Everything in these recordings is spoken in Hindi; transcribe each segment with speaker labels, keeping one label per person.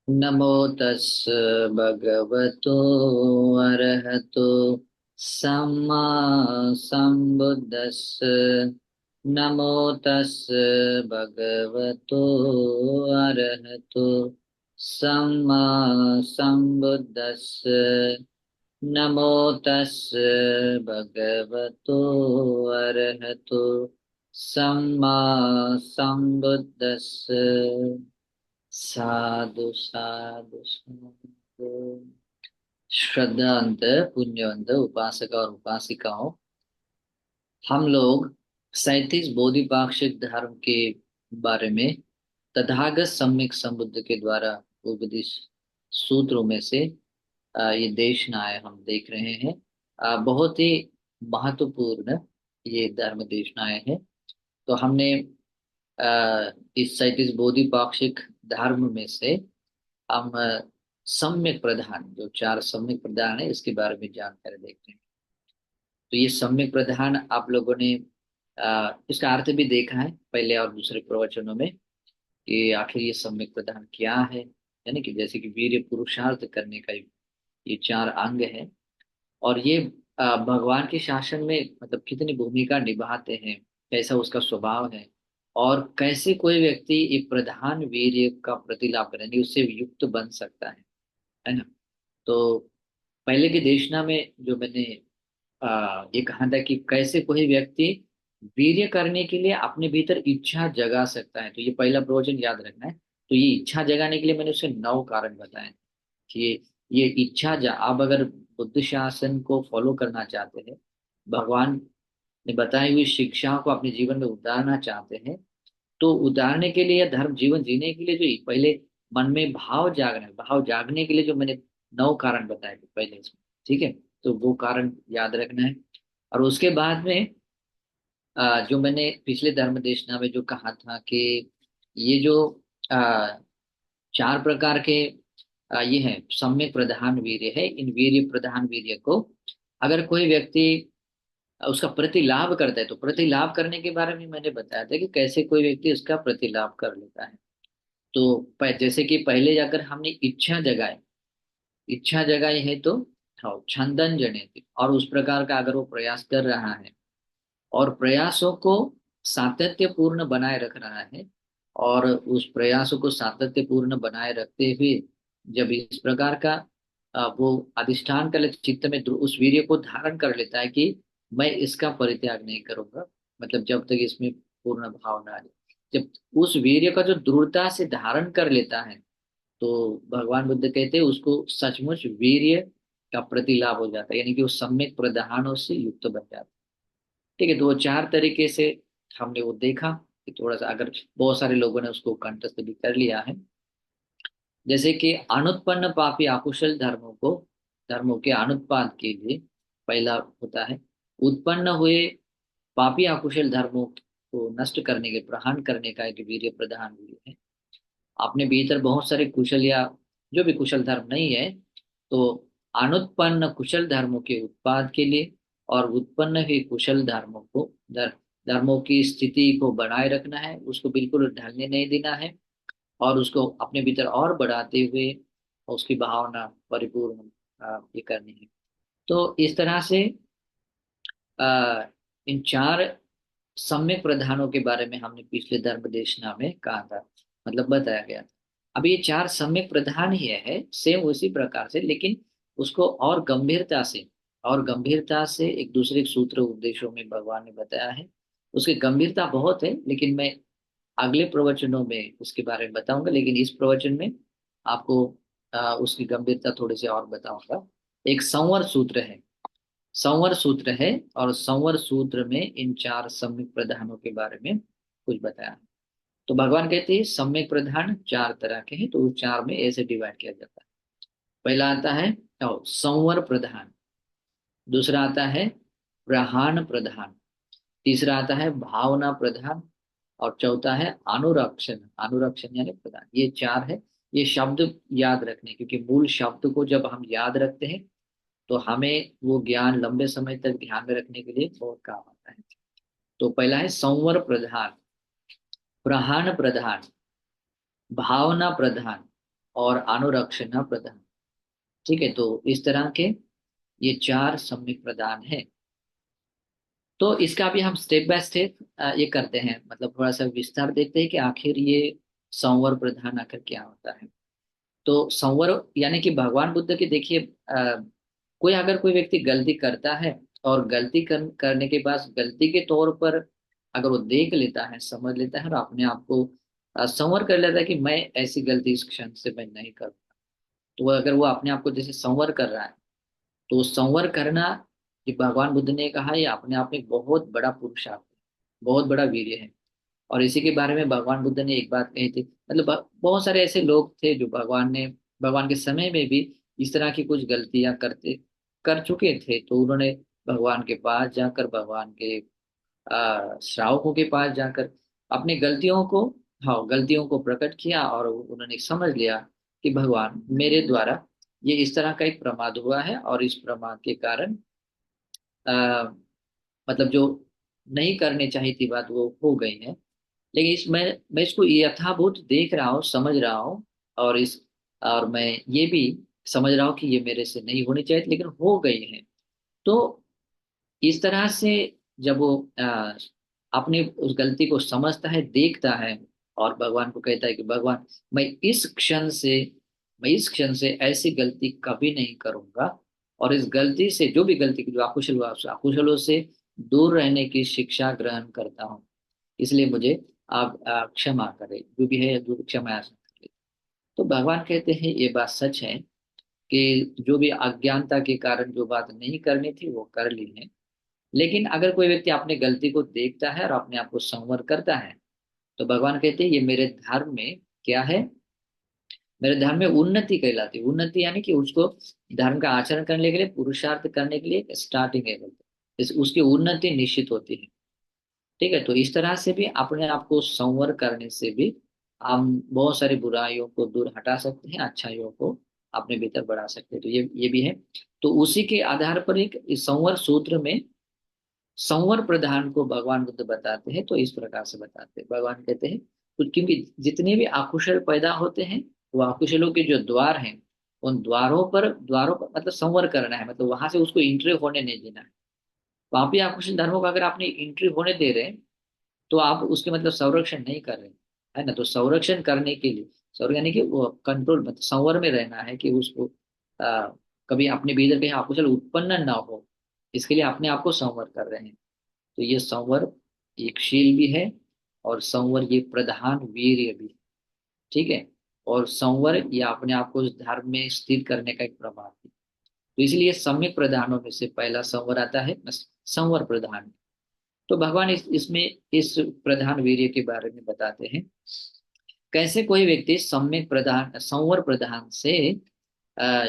Speaker 1: नमो तस् भगवतो अरहतो सम्मा सम्बुद्दस्स। नमो तस् भगवतो अरहतो सम्मा सम्बुद्दस्स। नमो तस् भगवतो अरहतो सम्मा सम्बुद्दस्स। साधु साधु साधु। श्रद्धांत पुण्यवंत उपासक और उपासिकाओं, हम लोग 37 बोधिपाक्षिक धर्म के बारे में तथागत सम्यक संबुद्ध के द्वारा उपदेश सूत्रों में से ये देशनाएं हम देख रहे हैं। बहुत ही महत्वपूर्ण ये धर्म देशनाएं हैं। तो हमने इस 37 बोधिपाक्षिक धर्म में से हम सम्यक प्रधान, जो चार सम्यक प्रधान है, इसके बारे में जानकारी देखते हैं। तो ये सम्यक प्रधान आप लोगों ने इसका अर्थ भी देखा है पहले और दूसरे प्रवचनों में कि आखिर ये सम्यक प्रधान क्या है। यानी कि जैसे कि वीर्य पुरुषार्थ करने का ये चार अंग है। और ये भगवान के शासन में मतलब कितनी भूमिका निभाते हैं, कैसा उसका स्वभाव है, और कैसे कोई व्यक्ति ये प्रधान वीर्य का प्रतिलाभ करने उससे युक्त बन सकता है ना। तो पहले की देशना में जो मैंने ये कहा था कि कैसे कोई व्यक्ति वीर्य करने के लिए अपने भीतर इच्छा जगा सकता है। तो ये पहला प्रवचन याद रखना है। तो ये इच्छा जगाने के लिए मैंने उसे 9 कारण बताए कि ये इच्छा आप अगर बुद्ध शासन को फॉलो करना चाहते हैं, भगवान ने बताई हुई शिक्षाओं को अपने जीवन में उतारना चाहते हैं, तो उतारने के लिए या धर्म जीवन जीने के लिए जो पहले मन में भाव जागना है, भाव जागने के लिए जो मैंने 9 कारण बताए थे पहले इसमें, ठीक है। तो वो कारण याद रखना है। और उसके बाद में जो मैंने पिछले धर्म देशना में जो कहा था कि ये जो आ, चार प्रकार के ये है सम्यक प्रधान वीर्य है। इन वीर्य प्रधान वीर्य को अगर कोई व्यक्ति उसका प्रतिलाभ करता है, तो प्रतिलाभ करने के बारे में मैंने बताया था कि कैसे कोई व्यक्ति उसका प्रतिलाभ कर लेता है। तो जैसे कि पहले जाकर हमने इच्छा जगाई, इच्छा जगाई है तो हाँ छंदन जनित, और उस प्रकार का अगर वो प्रयास कर रहा है और प्रयासों को सातत्यपूर्ण बनाए रख रहा है, और उस प्रयासों को सातत्यपूर्ण बनाए रखते हुए जब इस प्रकार का वो अधिष्ठान कर ले चित्त में उस वीर्य को धारण कर लेता है कि मैं इसका परित्याग नहीं करूंगा, मतलब जब तक इसमें पूर्ण भाव ना आ जाए, जब उस वीर्य का जो दृढ़ता से धारण कर लेता है, तो भगवान बुद्ध कहते हैं उसको सचमुच वीर्य का प्रतिलाभ हो जाता है, यानी कि वो सम्यक प्रधानों से युक्त बन जाता है। ठीक है। तो वो चार तरीके से हमने वो देखा कि थोड़ा सा अगर बहुत सारे लोगों ने उसको कंठस्थ भी कर लिया है। जैसे कि अनुत्पन्न पापी अकुशल धर्मों के अनुत्पाद के लिए पहला होता है उत्पन्न हुए पापी अकुशल धर्मों को नष्ट करने के प्रहार करने का एक वीर्य प्रधान वीर्य है। अपने भीतर बहुत सारे कुशल या जो भी कुशल धर्म नहीं है, तो अनुत्पन्न कुशल धर्मों के उत्पाद के लिए और उत्पन्न हुए कुशल धर्मों की स्थिति को बनाए रखना है, उसको बिल्कुल ढलने नहीं देना है, और उसको अपने भीतर और बढ़ाते हुए उसकी भावना परिपूर्ण ये करनी है। तो इस तरह से आ, इन चार सम्यक प्रधानों के बारे में हमने पिछले धर्म देशना में कहा था, मतलब बताया गया था। अब ये चार सम्यक प्रधान ही है सेम उसी प्रकार से, लेकिन उसको और गंभीरता से एक दूसरे सूत्र उपदेशों में भगवान ने बताया है। उसकी गंभीरता बहुत है, लेकिन मैं अगले प्रवचनों में उसके बारे में बताऊंगा, लेकिन इस प्रवचन में आपको उसकी गंभीरता थोड़ी सी और बताऊंगा। एक संवर सूत्र है, संवर सूत्र है, और संवर सूत्र में इन चार सम्यक प्रधानों के बारे में कुछ बताया है। तो भगवान कहते हैं सम्यक प्रधान चार तरह के हैं, तो उस चार में ऐसे डिवाइड किया जाता है। पहला आता है संवर प्रधान, दूसरा आता है प्रहान प्रधान, तीसरा आता है भावना प्रधान, और चौथा है अनुरक्षण, अनुरक्षण यानी प्रधान। ये चार है। ये शब्द याद रखने, क्योंकि मूल शब्द को जब हम याद रखते हैं तो हमें वो ज्ञान लंबे समय तक ध्यान में रखने के लिए बहुत काम आता है। तो पहला है संवर प्रधान, प्रहान प्रधान, भावना प्रधान, और अनुरक्षण प्रधान। ठीक है, तो इस तरह के ये चार सम्यक प्रदान है। तो इसका भी हम स्टेप बाय स्टेप ये करते हैं, मतलब थोड़ा सा विस्तार देखते हैं कि आखिर ये संवर प्रधान आखिर क्या होता है। तो संवर यानी कि भगवान बुद्ध की देखिए, कोई अगर कोई व्यक्ति गलती करता है और गलती करने के बाद गलती के तौर पर अगर वो देख लेता है, समझ लेता है और अपने आप को संवर कर लेता है कि मैं ऐसी गलती इस क्षण से मैं नहीं करूँगा, तो अगर वो अपने आप को जैसे संवर कर रहा है, तो संवर करना, ये भगवान बुद्ध ने कहा, ये अपने आप में बहुत बड़ा पुरुषार्थ है, बहुत बड़ा वीर्य है। और इसी के बारे में भगवान बुद्ध ने एक बात कही थी, मतलब बहुत सारे ऐसे लोग थे जो भगवान के समय में भी इस तरह की कुछ गलतियां कर चुके थे, तो उन्होंने भगवान के पास जाकर, भगवान के श्रावकों के पास जाकर अपनी गलतियों को, हाँ, गलतियों को प्रकट किया और उन्होंने समझ लिया कि भगवान मेरे द्वारा ये इस तरह का एक प्रमाद हुआ है, और इस प्रमाद के कारण मतलब जो नहीं करनी चाहिए थी बात वो हो गई है। लेकिन मैं इसको यथाभूत देख रहा हूँ, समझ रहा हूँ, और मैं ये भी समझ रहा हूँ कि ये मेरे से नहीं होनी चाहिए लेकिन हो गई है। तो इस तरह से जब वो अपनी उस गलती को समझता है, देखता है, और भगवान को कहता है कि भगवान, मैं इस क्षण से मैं इस क्षण से ऐसी गलती कभी नहीं करूंगा, और इस गलती से जो भी गलती की जो अकुशल हुआ उस अकुशलों से दूर रहने की शिक्षा ग्रहण करता हूँ। इसलिए मुझे आप क्षमा करें, जो भी है जो क्षमा याचना करें। तो भगवान कहते हैं ये बात सच है कि जो भी अज्ञानता के कारण जो बात नहीं करनी थी वो कर ली है। लेकिन अगर कोई व्यक्ति अपनी गलती को देखता है और अपने आप को संवर करता है, तो भगवान कहते हैं ये मेरे धर्म में क्या है, मेरे धर्म में उन्नति कहलाती है। उन्नति यानी कि उसको धर्म का आचरण करने के लिए, पुरुषार्थ करने के लिए स्टार्टिंग है, बोलते हैं उसकी उन्नति निश्चित होती है। ठीक है, तो इस तरह से भी अपने आप को संवर करने से भी हम बहुत सारी बुराइयों को दूर हटा सकते हैं, अच्छाइयों को अपने भीतर बढ़ा सकते हैं। तो ये भी है। तो उसी के आधार पर एक इस संवर सूत्र में संवर प्रधान को भगवान बुद्ध बताते हैं। तो इस प्रकार से बताते हैं, भगवान कहते हैं कुछ, क्योंकि जितने भी आकुशल पैदा होते हैं, वो आकुशलों के जो द्वार हैं, उन द्वारों पर मतलब संवर करना है, मतलब वहां से उसको एंट्री होने नहीं देना है। वहां पे आकुशल धर्मों का अगर आपने एंट्री होने दे रहे हैं, तो आप उसके मतलब संरक्षण नहीं कर रहे, है ना। तो संरक्षण करने के लिए, संवर यानी कि वो कंट्रोल, मतलब संवर में रहना है कि उसको आ, कभी अपने भीतर कहीं आकुशल उत्पन्न ना हो, इसके लिए अपने आप को संवर कर रहे हैं। तो ये संवर एक शील भी है, और संवर ये प्रधान वीर्य भी, ठीक है। और संवर ये अपने आप को उस धर्म में स्थिर करने का एक प्रभाव है। तो इसलिए सम्यक प्रधानों में से पहला संवर आता है, संवर प्रधान। तो भगवान इसमें इस प्रधान वीर्य के बारे में बताते हैं, कैसे कोई व्यक्ति सम्यक प्रधान संवर प्रधान से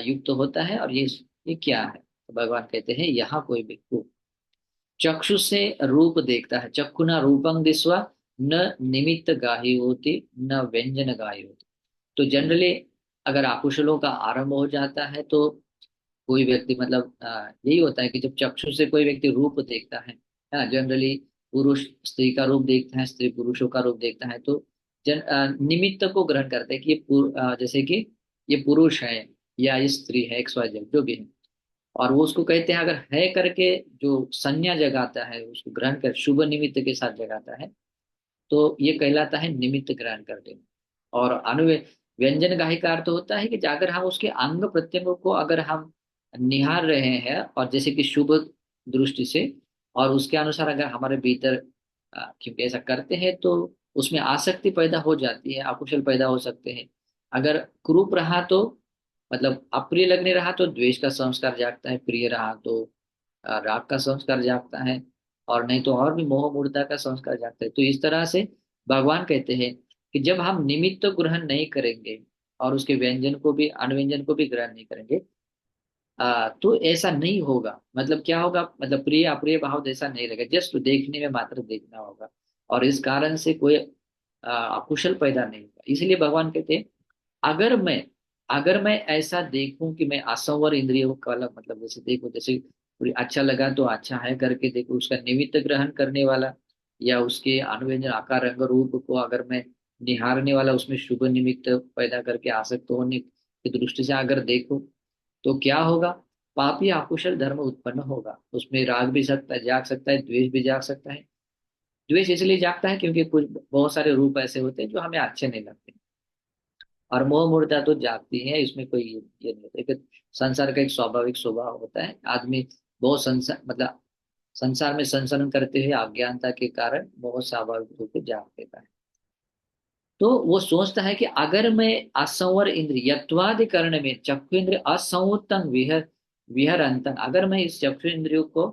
Speaker 1: युक्त होता है, और ये क्या है। तो भगवान कहते हैं, यहाँ कोई व्यक्ति चक्षु से रूप देखता है, चक्षुना रूपं दिस्वा न निमित्त गाही होती, न व्यंजन गाही होती। तो जनरली अगर आकुशलों का आरंभ हो जाता है, तो कोई व्यक्ति मतलब यही होता है कि जब चक्षु से कोई व्यक्ति रूप देखता है ना, जनरली पुरुष स्त्री का रूप देखता है, स्त्री पुरुषों का रूप देखता है, तो निमित्त को ग्रहण करते हैं कि जैसे कि ये पुरुष है या ये स्त्री है, एक्स वाई जेड जो भी है, और वो उसको कहते हैं, अगर है करके जो संज्ञा जगाता है, उसको ग्रहण कर शुभ निमित्त के साथ जगाता है, तो ये कहलाता है निमित्त ग्रहण कर देना। और व्यंजन गाही का अर्थ होता है कि अगर हम उसके अंग प्रत्यंगों को अगर हम निहार रहे हैं, और जैसे कि शुभ दृष्टि से, और उसके अनुसार अगर हमारे भीतर क्योंकि ऐसा करते हैं, तो उसमें आसक्ति पैदा हो जाती है, अकुशल पैदा हो सकते हैं। अगर कुरूप रहा तो मतलब अप्रिय लगने रहा तो द्वेष का संस्कार जागता है, प्रिय रहा तो राग का संस्कार जागता है, और नहीं तो और भी मोह मूर्धता का संस्कार जागता है। तो इस तरह से भगवान कहते हैं कि जब हम निमित्त ग्रहण नहीं करेंगे, और उसके व्यंजन को भी अनुव्यंजन को भी ग्रहण नहीं करेंगे, तो ऐसा नहीं होगा। मतलब क्या होगा, मतलब प्रिय अप्रिय भाव जैसा नहीं रहेगा, जस्ट देखने में मात्र देखना होगा, और इस कारण से कोई अकुशल पैदा नहीं होगा। इसलिए भगवान कहते हैं, अगर मैं अगर मैं ऐसा देखूं कि मैं असंवर इंद्रियों का मतलब जैसे देखो, जैसे कोई अच्छा लगा तो अच्छा है करके देखो, उसका निमित्त ग्रहण करने वाला, या उसके अनुव्यंजन आकार रंग रूप को अगर मैं निहारने वाला उसमें शुभ निमित्त पैदा करके आसक्त होने की दृष्टि से अगर देखो तो क्या होगा, पापी अकुशल धर्म उत्पन्न होगा। उसमें राग भी जाग सकता है, द्वेष भी जाग सकता है। द्वेष इसलिए जागता है क्योंकि कुछ बहुत सारे रूप ऐसे होते हैं जो हमें अच्छे नहीं लगते, और मोह मूर्ता तो जागती है, इसमें कोई ये नहीं होता। एक संसार का एक स्वाभाविक स्वभाव होता है, आदमी बहुत संसार मतलब संसार में संचरण करते हुए अज्ञानता के कारण मोह स्वाभाविक रूप से जाग देता है। तो वो सोचता है कि अगर मैं असंवर इंद्रिय यत्वाधिकरण में चक्षु इंद्रिय असंवतन विहरंतन, अगर मैं इस चक्षु इंद्रियों को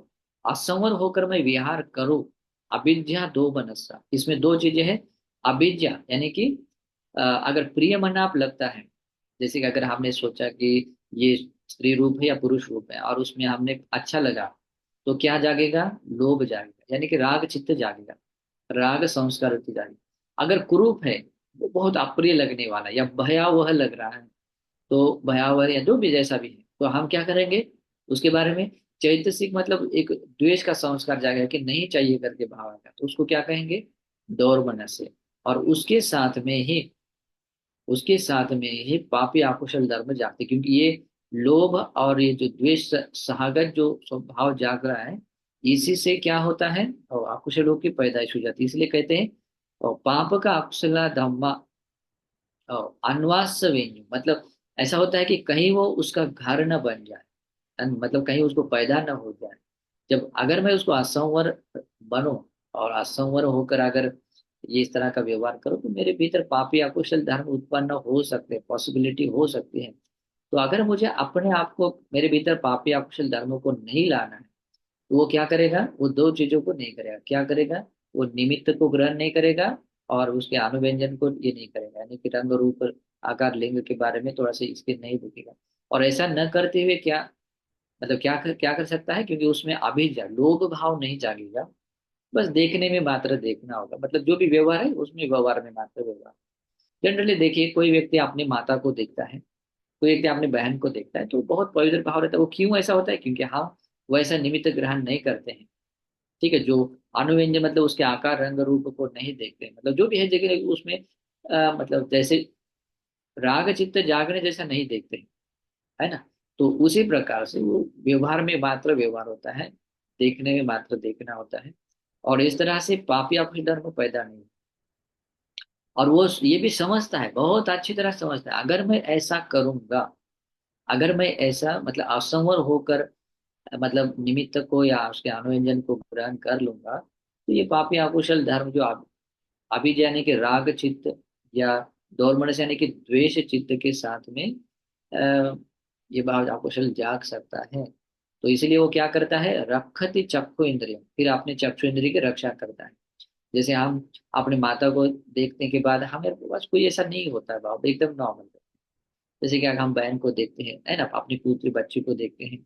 Speaker 1: असंवर होकर मैं विहार करूं, अविद्या दो मनसा, इसमें दो चीजें हैं। अविद्या यानी कि अगर प्रिय मन आप लगता है, जैसे कि अगर हमने सोचा कि ये स्त्री रूप है या पुरुष रूप है और उसमें हमने अच्छा लगा, तो क्या जागेगा, लोभ जागेगा, यानी कि राग चित्त जागेगा, राग संस्कार वृत्ति जागेगी। अगर कुरूप है, वो बहुत अप्रिय लगने वाला या भयावह लग रहा है, तो भयावह या जो भी जैसा भी है, तो हम क्या करेंगे उसके बारे में, चैतसिक मतलब एक द्वेष का संस्कार जाएगा कि नहीं चाहिए करके भाव आएगा, तो उसको क्या कहेंगे, दौर्मनस से। और उसके साथ में ही पापी आकुशल धर्म जागते, क्योंकि ये लोभ और ये जो द्वेष सहागत जो स्वभाव जाग रहा है, इसी से क्या होता है, और आकुशलों की पैदाइश हो जाती है। इसलिए कहते हैं और पाप का अकुशला धम्मा अनवास वेन्यू, मतलब ऐसा होता है कि कहीं वो उसका घर न बन जाए, मतलब कहीं उसको पैदा न हो जाए। जब अगर मैं उसको असंवर बनूं और असंवर होकर अगर ये इस तरह का व्यवहार करूं, तो मेरे भीतर पापी अकुशल धर्म उत्पन्न हो सकते हैं, पॉसिबिलिटी हो सकती है। तो अगर मुझे अपने आप को, मेरे भीतर पापी अकुशल धर्मों को नहीं लाना है, तो वो क्या करेगा, वो दो चीजों को नहीं करेगा। क्या करेगा, वो निमित्त को ग्रहण नहीं करेगा और उसके अनुव्यंजन को ये नहीं करेगा, यानी कि रंग रूप आकार लिंग के बारे में थोड़ा सा इसके नहीं देखेगा। और ऐसा न करते हुए क्या मतलब क्या कर सकता है, क्योंकि उसमें अभिजा लोभ भाव नहीं जागेगा, बस देखने में मात्र देखना होगा, मतलब जो भी व्यवहार है उसमें व्यवहार में मात्र व्यवहार। जनरली देखिए, कोई व्यक्ति अपनी माता को देखता है, कोई व्यक्ति अपनी बहन को देखता है, तो बहुत पवित्र भाव रहता है। वो क्यों ऐसा होता है, क्योंकि हम वैसा निमित्त ग्रहण नहीं करते हैं। ठीक है, जो अनुव्यंजन मतलब उसके आकार रंग रूप को नहीं देखते हैं, मतलब जो भी है जगह उसमें मतलब जैसे राग चित्त जागने जैसा नहीं देखते हैं, है ना। तो उसी प्रकार से वो व्यवहार में मात्र व्यवहार होता है, देखने में मात्र देखना होता है। और इस तरह से पापी अपने धर्म पैदा नहीं। और वो ये भी समझता है, बहुत अच्छी तरह समझता है, अगर मैं ऐसा करूंगा, अगर मैं ऐसा मतलब असंवर होकर मतलब निमित्त को या उसके अनुव्यंजन को ग्रहण कर लूंगा, तो ये पापी अकुशल धर्म जो अभी यानी कि राग चित्त या दौर्मनस यानी कि द्वेष चित्त के साथ में ये भाव अकुशल जाग सकता है। तो इसलिए वो क्या करता है, रखति चक्षु इंद्रिय, फिर अपने चक्षु इंद्रिय की रक्षा करता है। जैसे हम अपने माता को देखने के बाद हमारे पास कोई ऐसा नहीं होता है भाव, एकदम नॉर्मल। जैसे कि अगर हम बहन को देखते हैं, है ना, अपनी पुत्री बच्ची को देखते हैं,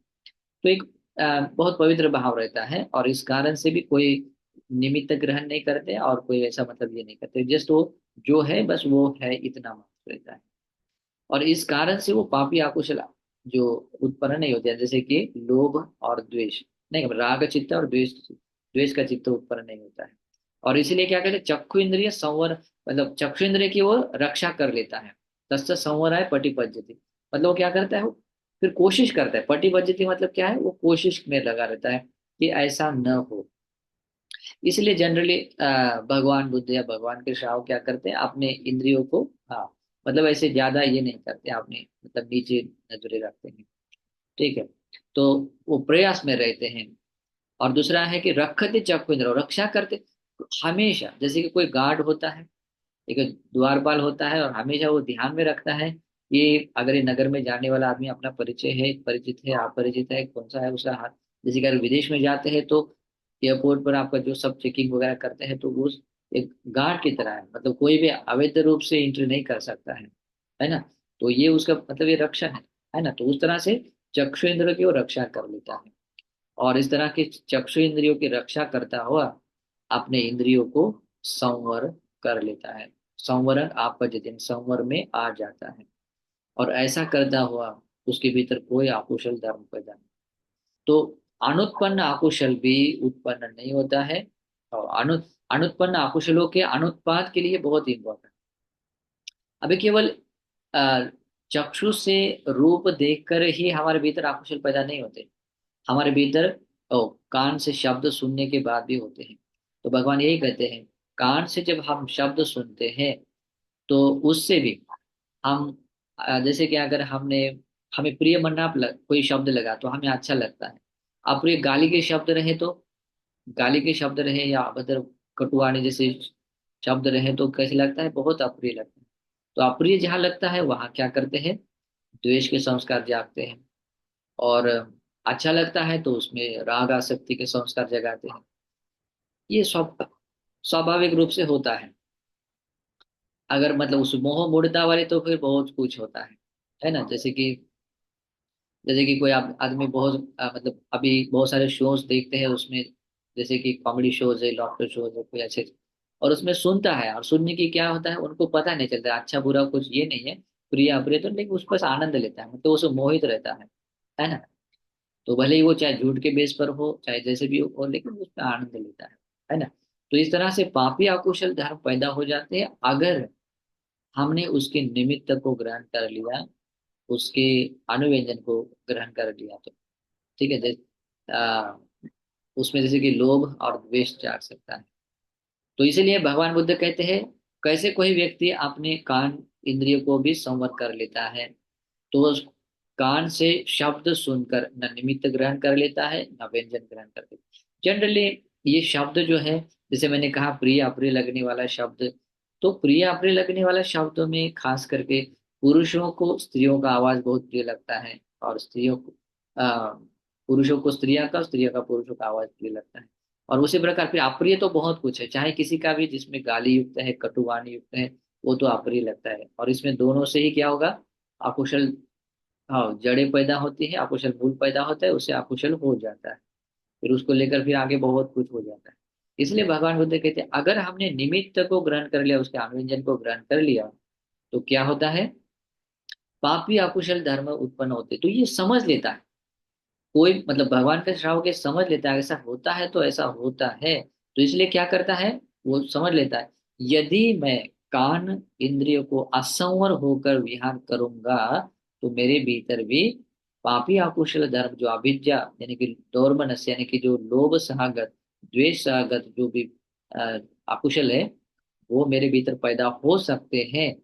Speaker 1: तो एक बहुत पवित्र भाव रहता है, और इस कारण से भी कोई निमित्त ग्रहण नहीं करते और कोई ऐसा मतलब ये नहीं करते, जस्ट वो जो है बस वो है, इतना मात्र रहता है। और इस कारण से वो पापी आकुशल जो उत्पन्न नहीं होते हैं, जैसे कि लोभ और द्वेष नहीं, राग चित्त और द्वेष द्वेष का चित्त उत्पन्न नहीं होता है। और इसीलिए क्या कहते हैं, चक्षु इंद्रिय संवर, मतलब चक्षु इंद्रिय की वो रक्षा कर लेता है। तस्य संवर है पटिपज्यति, मतलब वो क्या करता है, वो फिर कोशिश करता है। पटिपज्यति मतलब क्या है, वो कोशिश में लगा रहता है कि ऐसा न हो। इसलिए जनरली भगवान बुद्ध या भगवान के श्रावक क्या करते हैं, अपने इंद्रियों को, हाँ, मतलब ऐसे ज्यादा ये नहीं करते, अपने मतलब नीचे नजरे रखते हैं। ठीक है, तो वो प्रयास में रहते हैं। और दूसरा है कि रखते चक्षु इंद्र, रक्षा करते हमेशा, जैसे कि कोई गार्ड होता है, एक द्वारपाल होता है, और हमेशा वो ध्यान में रखता है कि अगर ये नगर में जाने वाला आदमी अपना परिचय है, परिचित है, अपरिचित है, कौन सा है उसका हाथ। जैसे कि अगर विदेश में जाते हैं तो एयरपोर्ट पर आपका जो सब चेकिंग वगैरह करते हैं, तो वो एक गार्ड की तरह है, मतलब कोई भी अवैध रूप से एंट्री नहीं कर सकता है ना। तो ये उसका मतलब ये रक्षा है ना। तो उस तरह से चक्षु इंद्र की वो रक्षा कर लेता है, और इस तरह के चक्षु इंद्रियों की रक्षा करता हुआ अपने इंद्रियों को संवर कर लेता है। संवरण आपत्ति, संवर में आ जाता है, और ऐसा करता हुआ उसके भीतर कोई आकुशल धर्म पैदा नहीं। तो अनुत्पन्न आकुशल भी उत्पन्न नहीं होता है। और अनुत्पन्न आकुशलों के अनुत्पाद के लिए बहुत इंपॉर्टेंट, अभी केवल अ, चक्षु से रूप देखकर ही हमारे भीतर आकुशल पैदा नहीं होते। हमारे भीतर कान से शब्द सुनने के बाद भी होते हैं। तो भगवान यही कहते हैं, कान से जब हम शब्द सुनते हैं तो उससे भी हम जैसे कि अगर हमने हमें प्रिय मनाप कोई शब्द लगा तो हमें अच्छा लगता है। अप्रिय गाली के शब्द रहे तो, गाली के शब्द रहे या अभद्र कटुवाणी जैसे शब्द रहे तो कैसे लगता है, बहुत अप्रिय लगता है। तो अप्रिय जहाँ लगता है वहां क्या करते हैं, द्वेष के संस्कार जागते हैं। और अच्छा लगता है तो उसमें राग आसक्ति के संस्कार जगाते हैं। ये सब स्वाभाविक रूप से होता है। अगर मतलब उस मोह मूढ़ता वाले तो फिर बहुत कुछ होता है ना। जैसे कि कोई आदमी बहुत मतलब अभी बहुत सारे शोज देखते हैं उसमें, जैसे कि कॉमेडी शोज है, लॉफ्टर शोज है, कोई अच्छे, और उसमें सुनता है, और सुनने की क्या होता है उनको पता नहीं चलता अच्छा बुरा कुछ ये नहीं है, प्रिय अप्रिय तो, लेकिन उस पर आनंद लेता है, मतलब उसमें मोहित रहता है ना। तो भले ही वो चाहे झूठ के बेस पर हो चाहे जैसे भी हो, लेकिन उसमें आनंद लेता है ना। तो इस तरह से पापी अकुशल धर्म पैदा हो जाते हैं अगर हमने उसके निमित्त को ग्रहण कर लिया, उसके अनुव्यंजन को ग्रहण कर लिया तो। ठीक है, जैसे उसमें जैसे कि लोभ और द्वेष जाग सकता है। तो इसीलिए भगवान बुद्ध कहते हैं, कैसे कोई व्यक्ति अपने कान इंद्रियों को भी संवर कर लेता है, तो उस कान से शब्द सुनकर न निमित्त ग्रहण कर लेता है न व्यंजन ग्रहण कर लेता है। जनरली ये शब्द जो है, जैसे मैंने कहा प्रिय अप्रिय लगने वाला शब्द, तो प्रिय अप्रिय लगने वाला शब्दों में खास करके पुरुषों को स्त्रियों का आवाज बहुत प्रिय लगता है, और स्त्रियों को पुरुषों को स्त्रियों का पुरुषों का आवाज प्रिय लगता है। और उसी प्रकार फिर अप्रिय तो बहुत कुछ है, चाहे किसी का भी जिसमें गाली युक्त है, कटुवाणी युक्त है, वो तो अप्रिय लगता है। और इसमें दोनों से ही क्या होगा, अकुशल, हाँ, जड़ें पैदा होती है, अकुशल मूल पैदा होता है, उससे अकुशल हो जाता है। फिर उसको लेकर फिर आगे बहुत कुछ हो जाता है। इसलिए भगवान बुद्ध कहते हैं अगर हमने निमित्त को ग्रहण कर लिया, उसके अनुव्यंजन को ग्रहण कर लिया, तो क्या होता है, पापी अकुशल धर्म उत्पन्न होते। तो ये समझ लेता है कोई, मतलब भगवान का श्राव के समझ लेता है ऐसा होता है तो ऐसा होता है। तो इसलिए क्या करता है, वो समझ लेता है, यदि मैं कान इंद्रियों को असंवर होकर विहार करूंगा तो मेरे भीतर भी पापी अकुशल धर्म जो अविद्या यानी कि दौर्मनस्य यानी कि जो लोभ सहागत द्वेष सहागत जो भी अ, अकुशल है, वो मेरे भीतर पैदा हो सकते हैं।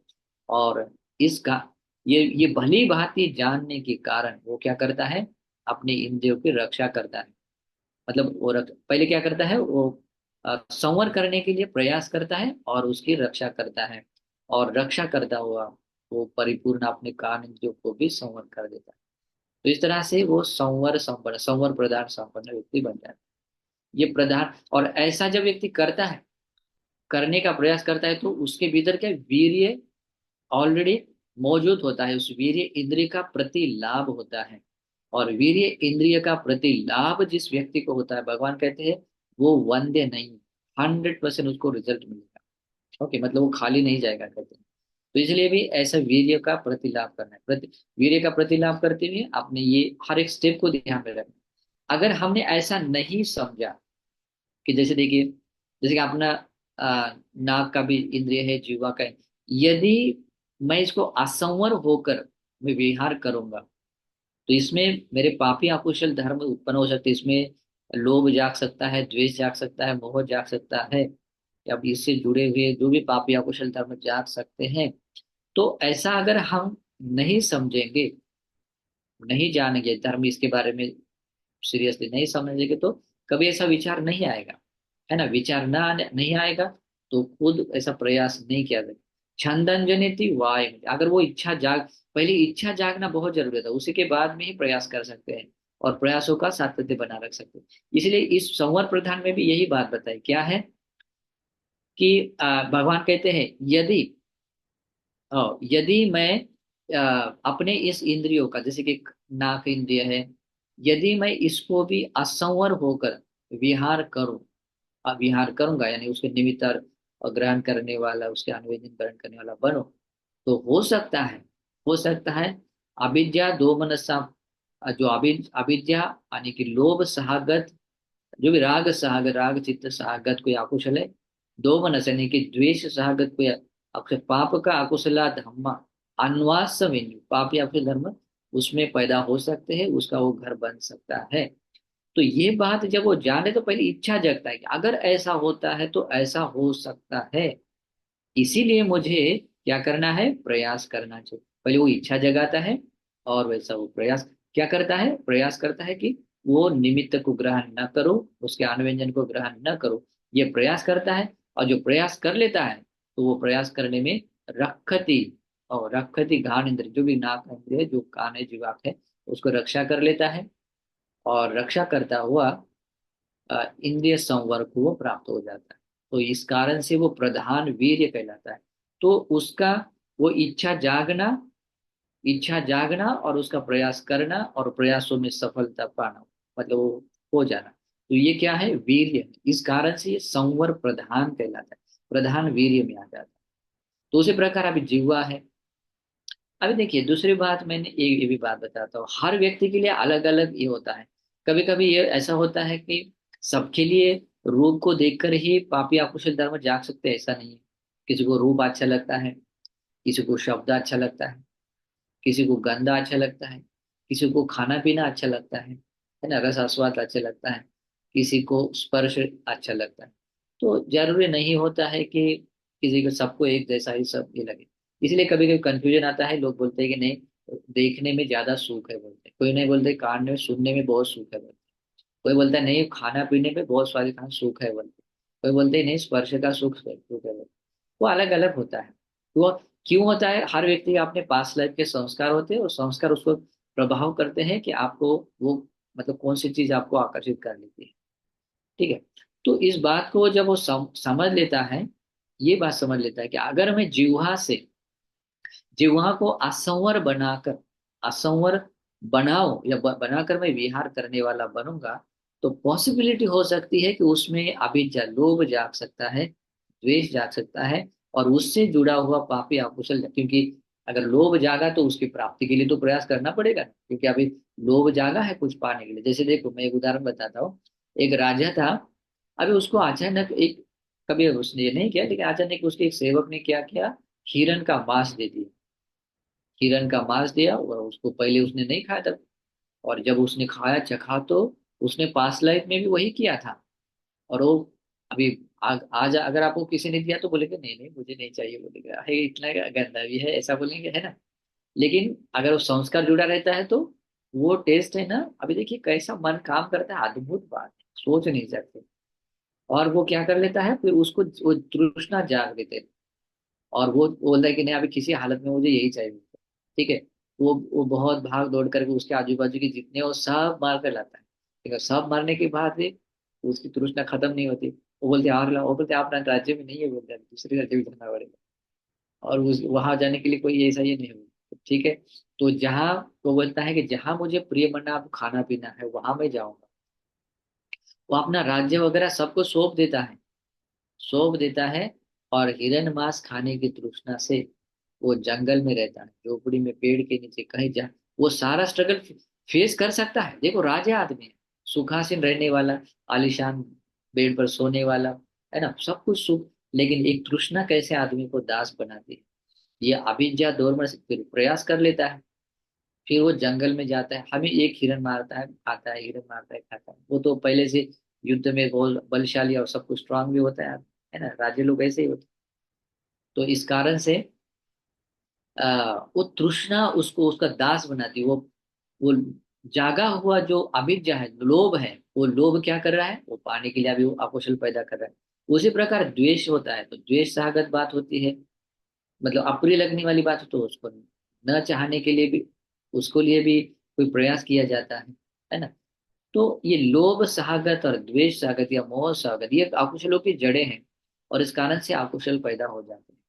Speaker 1: और इसका ये भली भांति जानने के कारण वो क्या करता है, अपने इंद्रियों की रक्षा करता है। मतलब वो पहले क्या करता है, वो संवर करने के लिए प्रयास करता है और उसकी रक्षा करता है। और रक्षा करता हुआ वो परिपूर्ण अपने कान इंद्रियों को भी संवर कर देता है। तो इस तरह से वो संवर प्रधान संपन्न व्यक्ति बन जाता है। ये प्रधान, और ऐसा जब व्यक्ति करता है, करने का प्रयास करता है, तो उसके भीतर क्या वीर्य ऑलरेडी मौजूद होता है, उस वीर्य इंद्रिय का प्रति लाभ होता है। और वीर्य इंद्रिय का प्रति लाभ जिस व्यक्ति को होता है, भगवान कहते हैं वो वंद्य नहीं, 100% उसको रिजल्ट मिलेगा। ओके, मतलब वो खाली नहीं जाएगा कहते हैं। तो इसलिए भी ऐसा वीर्य का प्रतिलाभ करना है, वीर्य का प्रतिलाभ करते हुए आपने ये हर एक स्टेप को ध्यान में रखना। अगर हमने ऐसा नहीं समझा कि जैसे देखिए, जैसे कि अपना नाक का भी इंद्रिय है, जीवा का है, यदि मैं इसको असंवर होकर मैं विहार करूंगा तो इसमें मेरे पापी अकुशल धर्म उत्पन्न हो सकते हैं। इसमें लोभ जाग सकता है, द्वेष जाग सकता है, मोह जाग सकता है, या फिर इससे जुड़े हुए जो भी पापी अकुशल धर्म जाग सकते हैं। तो ऐसा अगर हम नहीं समझेंगे, नहीं जानेंगे धर्म, इसके बारे में सीरियसली नहीं समझेंगे, तो कभी ऐसा विचार नहीं आएगा, है ना। विचार ना नहीं आएगा तो खुद ऐसा प्रयास नहीं किया जाएगा। छंदन जनिति वाय, अगर वो इच्छा जाग, पहले इच्छा जागना बहुत जरूरी था, उसी के बाद में ही प्रयास कर सकते हैं और प्रयासों का सातत्य बना रख सकते हैं। इसलिए इस संवर प्रधान में भी यही बात बताई, क्या है कि भगवान कहते हैं यदि यदि मैं अपने इस इंद्रियों का, जैसे कि नाक इंद्रिय है, यदि मैं इसको भी असंवर होकर विहार करूं, विहार करूंगा यानी उसके निमित्त और ग्रहण करने वाला, उसके अनुवेदन ग्रहण करने वाला बनो, तो हो सकता है अविद्या दो मनसा, जो अविद्या यानी कि लोभ सहागत, जो भी राग सहागत, राग चित्त सहागत कोई आकुशल है, दो मनस यानी कि द्वेष सहागत कोई अक्षर पाप का अकुशला धम्मा अन्वास वेन्यु, पाप या फिर धर्म उसमें पैदा हो सकते हैं, उसका वो घर बन सकता है। तो ये बात जब वो जाने तो पहले इच्छा जगता है कि अगर ऐसा होता है तो ऐसा हो सकता है, इसीलिए मुझे क्या करना है, प्रयास करना चाहिए। पहले वो इच्छा जगाता है और वैसा वो प्रयास क्या करता है, प्रयास करता है कि वो निमित्त को ग्रहण न करो, उसके अन्वयंजन को ग्रहण न करो, ये प्रयास करता है। और जो प्रयास कर लेता है तो वो प्रयास करने में रखती, और रखती घान इंद्र, जो भी नाक इंद्र है, जो कान है, जीवाक है, उसको रक्षा कर लेता है। और रक्षा करता हुआ इंद्रिय संवर को वो प्राप्त हो जाता है। तो इस कारण से वो प्रधान वीर्य कहलाता है। तो उसका वो इच्छा जागना और उसका प्रयास करना और प्रयासों में सफलता पाना, मतलब वो हो जाना, तो ये क्या है, वीर्य है। इस कारण से ये संवर प्रधान कहलाता है, प्रधान वीर्य में आ जाता है। तो उसी प्रकार अभी जिह्वा है। अभी देखिए दूसरी बात, मैंने ये भी बात बताता हूँ, हर व्यक्ति के लिए अलग अलग ये होता है। कभी कभी ये ऐसा होता है कि सबके लिए रूप को देखकर ही पापी अकुशल धर्म जाग सकते हैं, ऐसा नहीं है। किसी को रूप अच्छा लगता है, किसी को शब्द अच्छा लगता है, किसी को गंधा अच्छा लगता है, किसी को खाना पीना अच्छा लगता है ना, रस आस्वाद अच्छा लगता है, किसी को स्पर्श अच्छा लगता है। तो जरूरी नहीं होता है कि किसी को सबको एक जैसा ही सब ये लगे। इसलिए कभी कभी कंफ्यूजन आता है, लोग बोलते हैं कि नहीं, देखने में ज्यादा सुख है बोलते हैं, कोई नहीं बोलते कान में सुनने में बहुत सुख है बोलते हैं, कोई बोलता है नहीं खाना पीने में बहुत स्वादिष्ट खाना सुख है बोलते हैं, कोई बोलते हैं नहीं स्पर्श का सुख है बोलते हैं। वो अलग अलग होता है। तो वो क्यों होता है, हर व्यक्ति के अपने पास्ट लाइफ के संस्कार होते हैं, और संस्कार उसको प्रभाव करते हैं कि आपको वो, मतलब कौन सी चीज आपको आकर्षित कर लेती है। ठीक है। तो इस बात को जब वो समझ लेता है, ये बात समझ लेता है कि अगर मैं जिह्वा को असंवर बनाकर, असंवर बनाओ या बनाकर मैं विहार करने वाला बनूंगा, तो पॉसिबिलिटी हो सकती है कि उसमें अभिज्ञा लोभ जाग सकता है, द्वेष जाग सकता है, और उससे जुड़ा हुआ पापी अकुशल, क्योंकि अगर लोभ जागा तो उसकी प्राप्ति के लिए तो प्रयास करना पड़ेगा ना, क्योंकि अभी लोभ जागा है कुछ पाने के लिए। जैसे देखो मैं एक उदाहरण बताता हूँ। एक राजा था, अभी उसको अचानक एक, कभी उसने ये नहीं किया लेकिन अचानक उसके एक सेवक ने क्या किया, हिरण का मांस दे दिया। हिरण का मांस दिया और उसको पहले उसने नहीं खाया था, और जब उसने खाया चखा तो उसने पास्ट लाइफ में भी वही किया था। और वो अभी आज अगर आपको किसी ने दिया तो बोलेंगे नहीं नहीं मुझे नहीं चाहिए, बोलेगा है इतना गंदा भी है, ऐसा बोलेंगे, है ना। लेकिन अगर वो संस्कार जुड़ा रहता है तो वो टेस्ट है ना, अभी देखिए कैसा मन काम करता है, अद्भुत बात है, सोच नहीं सकते। और वो क्या कर लेता है, फिर उसको वो तृष्णा जाग देते हैं, और वो बोलता है कि नहीं अभी किसी हालत में मुझे यही चाहिए। ठीक है। वो बहुत भाग दौड़ करके उसके आजू बाजू के जितने वो सब मार कर लाता है। ठीक है, सब मारने के बाद भी उसकी तृष्णा खत्म नहीं होती। वो बोलते और लाओ, वो बोलते आप ना राज्य में नहीं है, बोलते हैं दूसरे राज्य में जाना पड़ेगा, और उस वहां जाने के लिए कोई ऐसा ये नहीं होता। ठीक है। तो जहाँ वो बोलता है कि जहां मुझे प्रिय मना खाना पीना है वहां मैं जाऊंगा। वो अपना राज्य वगैरह सबको सौंप देता है। और हिरण मांस खाने की तृष्णा से वो जंगल में रहता है, झोपड़ी में, पेड़ के नीचे, कहीं जा, वो सारा स्ट्रगल फेस कर सकता है। देखो राजा आदमी है, सुखासीन रहने वाला, आलीशान बेड पर सोने वाला, है ना, सब कुछ सुख। लेकिन एक तृष्णा कैसे आदमी को दास बनाती है, ये अविद्या दौर में से फिर प्रयास कर लेता है। फिर वो जंगल में जाता है, हमें एक हिरन मारता है, खाता है, हिरन मारता है, खाता है। वो तो पहले से युद्ध में बहुत बलशाली और सब कुछ स्ट्रांग भी होता है ना, राजे लोग ऐसे ही होते हैं। तो इस कारण से वो तृष्णा उसको उसका दास बनाती है। वो जागा हुआ जो अभिज्ञा है, लोभ है, वो लोभ क्या कर रहा है, वो पाने के लिए अभी वो अकुशल पैदा कर रहा है। उसी प्रकार द्वेष होता है, तो द्वेष सहागत बात होती है, मतलब अप्रिय लगने वाली बात हो तो उसको न चाहने के लिए भी, उसको लिए भी कोई प्रयास किया जाता है ना। तो ये लोभ सहागत और द्वेष सहागत या मोह सहागत ये अकुशलों की जड़ें हैं, और इस कारण से अकुशल पैदा हो जाते हैं।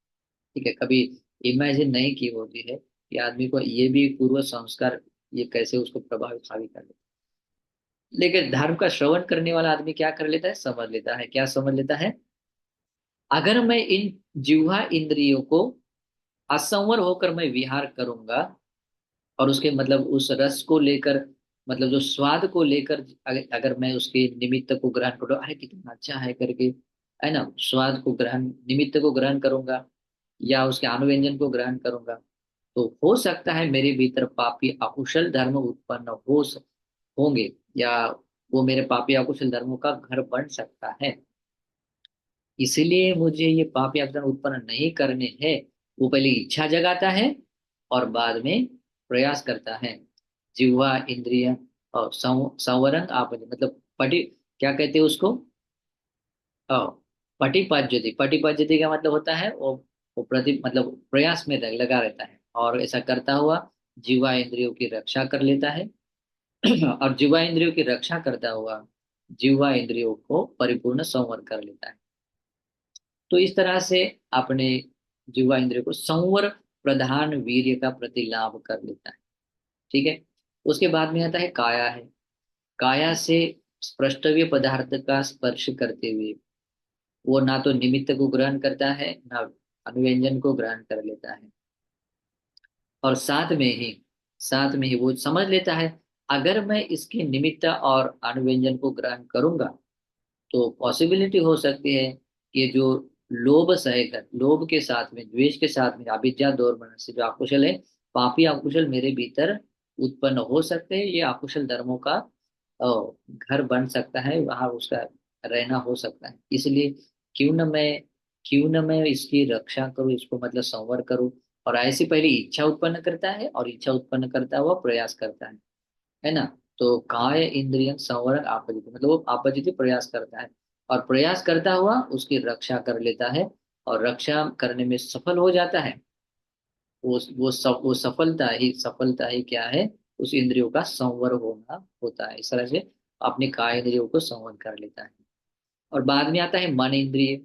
Speaker 1: ठीक है। कभी इमेजिन नहीं की होती है कि आदमी को ये भी पूर्व संस्कार ये कैसे उसको प्रभावित हावी कर लेता है। लेकिन धर्म का श्रवण करने वाला आदमी क्या कर लेता है, समझ लेता है, क्या समझ लेता है, अगर मैं इन जिह्वा इंद्रियों को असंवर होकर मैं विहार करूंगा, और उसके मतलब उस रस को लेकर, मतलब जो स्वाद को लेकर, अगर मैं उसके निमित्त को ग्रहण करूँ, अरे कितना अच्छा है करके, है ना, स्वाद को ग्रहण, निमित्त को ग्रहण करूंगा, या उसके अनुव्यंजन को ग्रहण करूंगा, तो हो सकता है मेरे भीतर पापी अकुशल धर्म उत्पन्न होंगे, या वो मेरे पापी अकुशल धर्मों का घर बन सकता है। इसलिए मुझे ये पापी अकुशल उत्पन्न नहीं करने हैं। वो पहले इच्छा जगाता है और बाद में प्रयास करता है। जिह्वा इंद्रिय और संवरण आप मतलब पटी, क्या कहते हैं उसको, पटिपाज्यते। पटिपाज्यते का मतलब होता है वो प्रति मतलब प्रयास में लगा रहता है, और ऐसा करता हुआ जीवा इंद्रियों की रक्षा कर लेता है। और जीवा इंद्रियों की रक्षा करता हुआ जीवा इंद्रियों को परिपूर्ण संवर कर लेता है। तो इस तरह से अपने जीवा इंद्रियों को संवर प्रधान वीर्य का प्रतिलाभ कर लेता है। ठीक है। उसके बाद में आता है काया है। काया से स्पृष्टव्य पदार्थ का स्पर्श करते हुए वो ना तो निमित्त को ग्रहण करता है, ना अनुव्यंजन को ग्रहण कर लेता है। और साथ में ही वो समझ लेता है, अगर मैं इसके निमित्त और अनुव्यंजन को ग्रहण करूंगा तो पॉसिबिलिटी हो सकती है कि जो लोभ सहेगा, लोभ के साथ में द्वेष के साथ में अविद्या दोष से जो अकुशल है, पापी अकुशल मेरे भीतर उत्पन्न हो सकते हैं। ये अकुशल धर्मों का घर बन सकता है, वहां उसका रहना हो सकता है। इसलिए क्यों न मैं क्यों न मैं इसकी रक्षा करूं, इसको मतलब संवर करूं। और ऐसी पहली इच्छा उत्पन्न करता है, और इच्छा उत्पन्न करता हुआ प्रयास करता है ना। तो काय इंद्रियन संवरण आपजित, मतलब वो आपजित प्रयास करता है, और प्रयास करता हुआ उसकी रक्षा कर लेता है, और रक्षा करने में सफल हो जाता है। वो सफलता ही क्या है, उस इंद्रियों का संवर होना होता है। इस तरह से अपने काय इंद्रियों को संवर कर लेता है। और बाद में आता है मन इंद्रिय।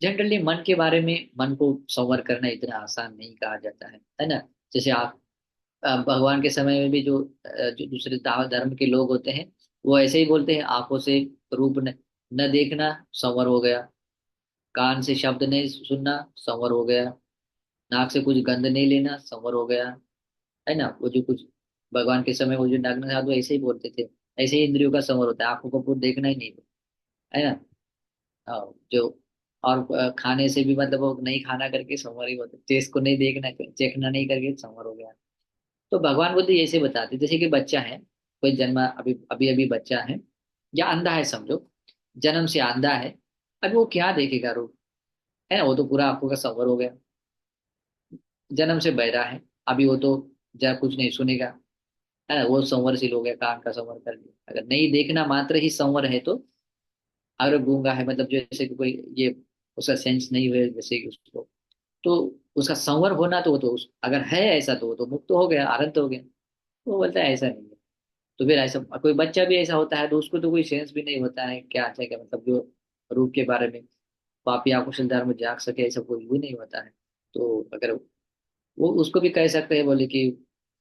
Speaker 1: जनरली मन के बारे में, मन को संवर करना इतना आसान नहीं कहा जाता है ना। जैसे आप भगवान के समय में भी जो दूसरे धर्म के लोग होते हैं, वो ऐसे ही बोलते हैं, आंखों से रूप न देखना संवर हो गया, कान से शब्द नहीं सुनना संवर हो गया, नाक से कुछ गंध नहीं लेना संवर हो गया, है ना। वो जो कुछ भगवान के समय वो जो नग्न साधु ऐसे ही बोलते थे। ऐसे ही इंद्रियों का संवर होता है, आंखों को कुछ देखना ही नहीं, है ना। जो और खाने से भी मतलब वो नहीं खाना करके संवर ही होता है, टेस्ट को नहीं देखना, चखना नहीं करके संवर हो गया। तो भगवान बुद्ध ऐसे बताते, जैसे कि बच्चा है, कोई जन्मा अभी अभी अभी बच्चा है, या अंधा है समझो, जन्म से अंधा है। अभी वो क्या देखेगा रूप, है ना, वो तो पूरा आंखों का संवर हो गया। जन्म से बहरा है, अभी वो तो जरा कुछ नहीं सुनेगा, है ना, वो संवरशील हो गया, कान का संवर कर दिया। अगर नहीं देखना मात्र ही संवर है तो, अगर गूंगा है मतलब जैसे कि कोई ये उसका सेंस नहीं हुए जैसे कि उसको, तो उसका संवर होना तो वो तो अगर है ऐसा तो वो तो मुक्त हो गया, आनंद हो गया। तो वो बोलता है ऐसा नहीं है। तो फिर ऐसा कोई बच्चा भी ऐसा होता है तो उसको तो कोई सेंस भी नहीं होता है क्या अच्छा क्या, मतलब जो रूप के बारे में पापी आकुशल धर्म जाग सके, ऐसा कोई भी नहीं होता है। तो अगर वो उसको भी कह सकते हैं बोले कि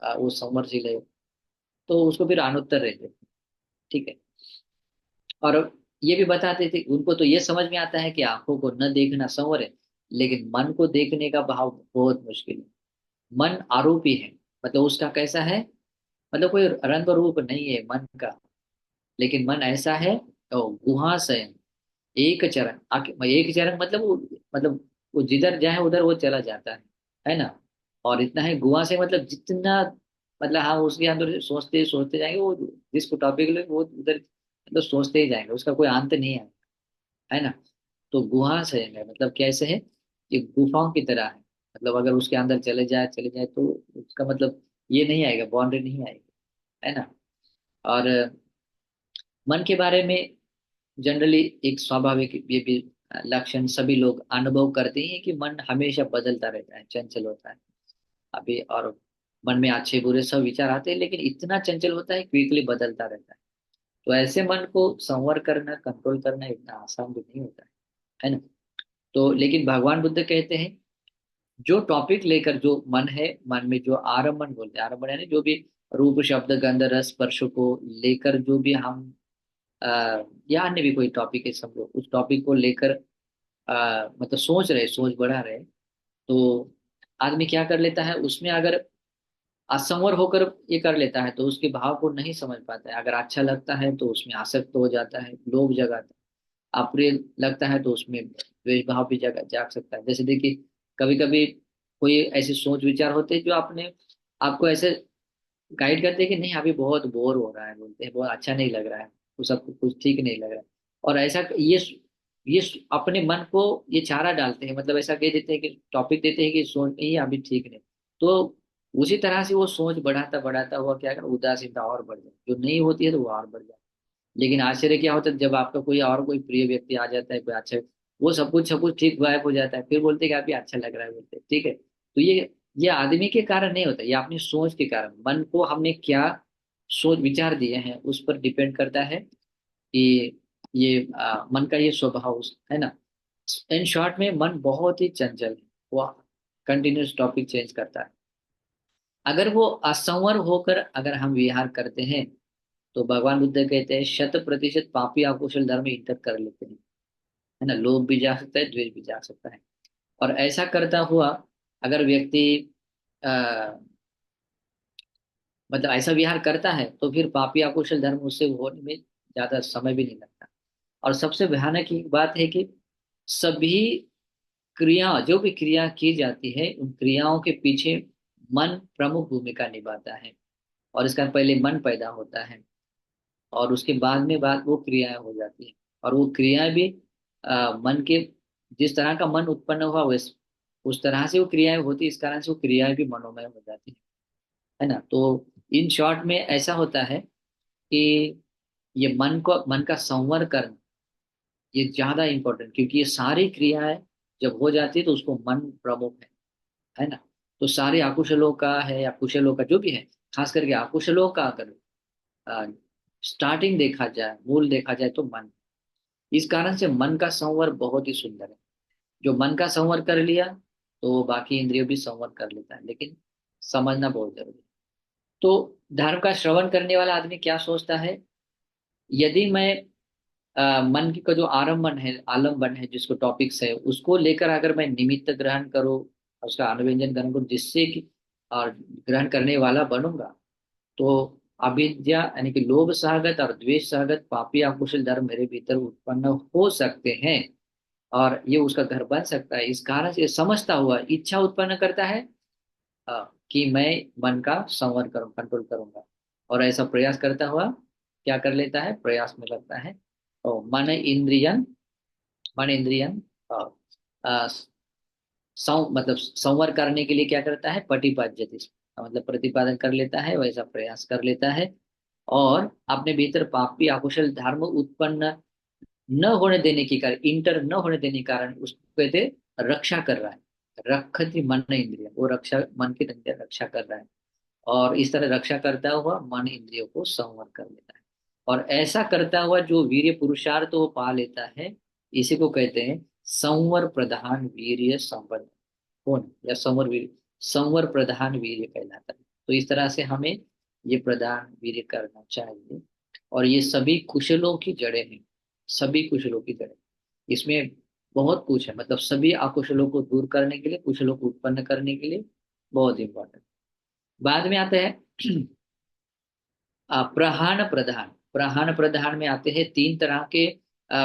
Speaker 1: वो संवरशील है, तो उसको फिर अनुत्तर रहते हैं। ठीक है। और ये भी बताते थे, उनको तो ये समझ में आता है कि आंखों को न देखना संवर है, लेकिन मन को देखने का भाव बहुत मुश्किल है। मन आरोपी है, मतलब उसका कैसा है, मतलब कोई रंग रूप नहीं है मन का, लेकिन मन ऐसा है तो गुहा शयन, एक चरण एक चरण मतलब वो जिधर जाए उधर वो चला जाता है ना। और इतना है गुहा से मतलब जितना, मतलब हाँ उसके अंदर से सोचते सोचते जाएंगे, वो जिसको टॉपिक ले वो उधर मतलब सोचते ही जाएंगे, उसका कोई अंत नहीं है ना। तो गुहा शयन है, मतलब कैसे है, कि गुफाओं की तरह है। मतलब अगर उसके अंदर चले जाए तो उसका मतलब ये नहीं आएगा, बाउंड्री नहीं आएगी, है ना। और मन के बारे में जनरली एक स्वाभाविक ये भी लक्षण सभी लोग अनुभव करते हैं कि मन हमेशा बदलता रहता है, चंचल होता है। अभी और मन में अच्छे बुरे सब विचार आते हैं, लेकिन इतना चंचल होता है, क्विकली बदलता रहता है। तो ऐसे मन को संवर करना, कंट्रोल करना इतना आसान भी नहीं होता है ना। तो लेकिन भगवान बुद्ध कहते हैं, जो टॉपिक लेकर जो मन है, मन में जो आरंभन बोलते हैं, आरंभन यानी जो भी रूप शब्द गंध रस स्पर्श को लेकर जो भी हम या अन्य भी कोई टॉपिक है समझो, उस टॉपिक को लेकर मतलब सोच बढ़ा रहे, तो आदमी क्या कर लेता है उसमें, अगर असंवर होकर ये कर लेता है तो उसके भाव को नहीं समझ पाता है। अगर अच्छा लगता है तो उसमें आसक्त हो जाता है, लोभ जगाता है। अप्रिय लगता है तो उसमें द्वेष भाव भी जाग सकता है। जैसे देखिए कभी कभी कोई ऐसे सोच विचार होते हैं जो आपने आपको ऐसे गाइड करते हैं कि नहीं अभी बहुत बोर हो रहा है, बोलते हैं बहुत अच्छा नहीं लग रहा है, कुछ सब कुछ ठीक नहीं लग रहा है। और ऐसा ये अपने मन को ये चारा डालते हैं, मतलब ऐसा कह देते हैं कि टॉपिक देते हैं कि सोच नहीं है अभी ठीक नहीं। तो उसी तरह से वो सोच बढ़ाता बढ़ाता हुआ क्या कर उदासीनता और बढ़ जाए, जो नहीं होती है तो वो और बढ़ जाए। लेकिन आश्चर्य क्या होता है जब आपका कोई और कोई प्रिय व्यक्ति आ जाता है, कोई अच्छा, वो सब कुछ ठीक गायब हो जाता है, फिर बोलते हैं कि अभी अच्छा लग रहा है, बोलते हैं ठीक है। तो ये आदमी के कारण नहीं होता, ये अपनी सोच के कारण, मन को हमने क्या सोच विचार दिए हैं उस पर डिपेंड करता है कि ये मन का ये स्वभाव है ना। इन शॉर्ट में मन बहुत ही चंचल है, वो कंटिन्यूस टॉपिक चेंज करता है। अगर वो असंवर होकर अगर हम विहार करते हैं तो भगवान बुद्ध कहते हैं 100% पापी अकुशल धर्म इंटर कर लेते हैं, है ना। लोभ भी जा सकता है, द्वेष भी जा सकता है। और ऐसा करता हुआ अगर व्यक्ति आ, मतलब ऐसा विहार करता है तो फिर पापी अकुशल धर्म उससे होने में ज्यादा समय भी नहीं लगता। और सबसे भयानक एक बात है कि सभी क्रिया, जो भी क्रिया की जाती है उन क्रियाओं के पीछे मन प्रमुख भूमिका निभाता है। और इसका पहले मन पैदा होता है और उसके बाद वो क्रियाएं हो जाती हैं। और वो क्रियाएं भी मन के, जिस तरह का मन उत्पन्न हुआ वैसे उस तरह से वो क्रियाएं होती, इस कारण से वो क्रियाएं भी मनोमय हो जाती है ना। तो इन शॉर्ट में ऐसा होता है कि ये मन का संवर करना ये ज्यादा इंपॉर्टेंट, क्योंकि ये सारी क्रियाएं जब हो जाती है तो उसको मन प्रमुख है ना। तो सारे अकुशलों का है या कुशलों का जो भी है, खास करके अकुशलों का अगर स्टार्टिंग देखा जाए, मूल देखा जाए तो मन। इस कारण से मन का संवर बहुत ही सुंदर है। जो मन का संवर कर लिया तो वो बाकी इंद्रिय भी संवर कर लेता है, लेकिन समझना बहुत जरूरी है। तो धर्म का श्रवण करने वाला आदमी क्या सोचता है, यदि मैं मन की का जो आलम्बन है जिसको टॉपिक्स है उसको लेकर अगर मैं निमित्त ग्रहण करूँ, उसका अनुव्यंजन ग्रहण करूँ जिससे कि और ग्रहण करने वाला बनूंगा, तो अविद्या यानी कि लोभ सहगत और द्वेष सहगत पापी अकुशल धर्म मेरे भीतर उत्पन्न हो सकते हैं और ये उसका घर बन सकता है। इस कारण से ये समझता हुआ इच्छा उत्पन्न करता है कि मैं मन का संवर करूं, कंट्रोल करूंगा। और ऐसा प्रयास करता हुआ क्या कर लेता है, प्रयास में लगता है। और मन इंद्रियन अ, मतलब संवर करने के लिए क्या करता है, पटिपाज्यते, मतलब प्रतिपादन कर लेता है, वैसा प्रयास कर लेता है। और अपने भीतर पापी अकुशल धर्म उत्पन्न न होने देने के कारण, इंटर न होने देने के कारण उसको कहते रक्षा कर रहा है। रक्षति मन इंद्रिय, वो रक्षा मन की रक्षा कर रहा है। और इस तरह रक्षा करता हुआ मन इंद्रियों को संवर कर लेता है। और ऐसा करता हुआ जो वीर्य पुरुषार्थ वो पा लेता है, इसी को कहते हैं संवर प्रधान वीर्य संपन्न। कौन या संवर प्रधान वीर्य कहलाता है। तो इस तरह से हमें ये प्रधान वीर्य करना चाहिए। और ये सभी कुशलों की जड़ें हैं, सभी कुशलों की जड़ें। इसमें बहुत कुछ है, मतलब सभी अकुशलों को दूर करने के लिए, कुशलों को उत्पन्न करने के लिए बहुत इंपॉर्टेंट। बाद में आता है प्रहान प्रधान। प्रहान प्रधान में आते हैं तीन तरह के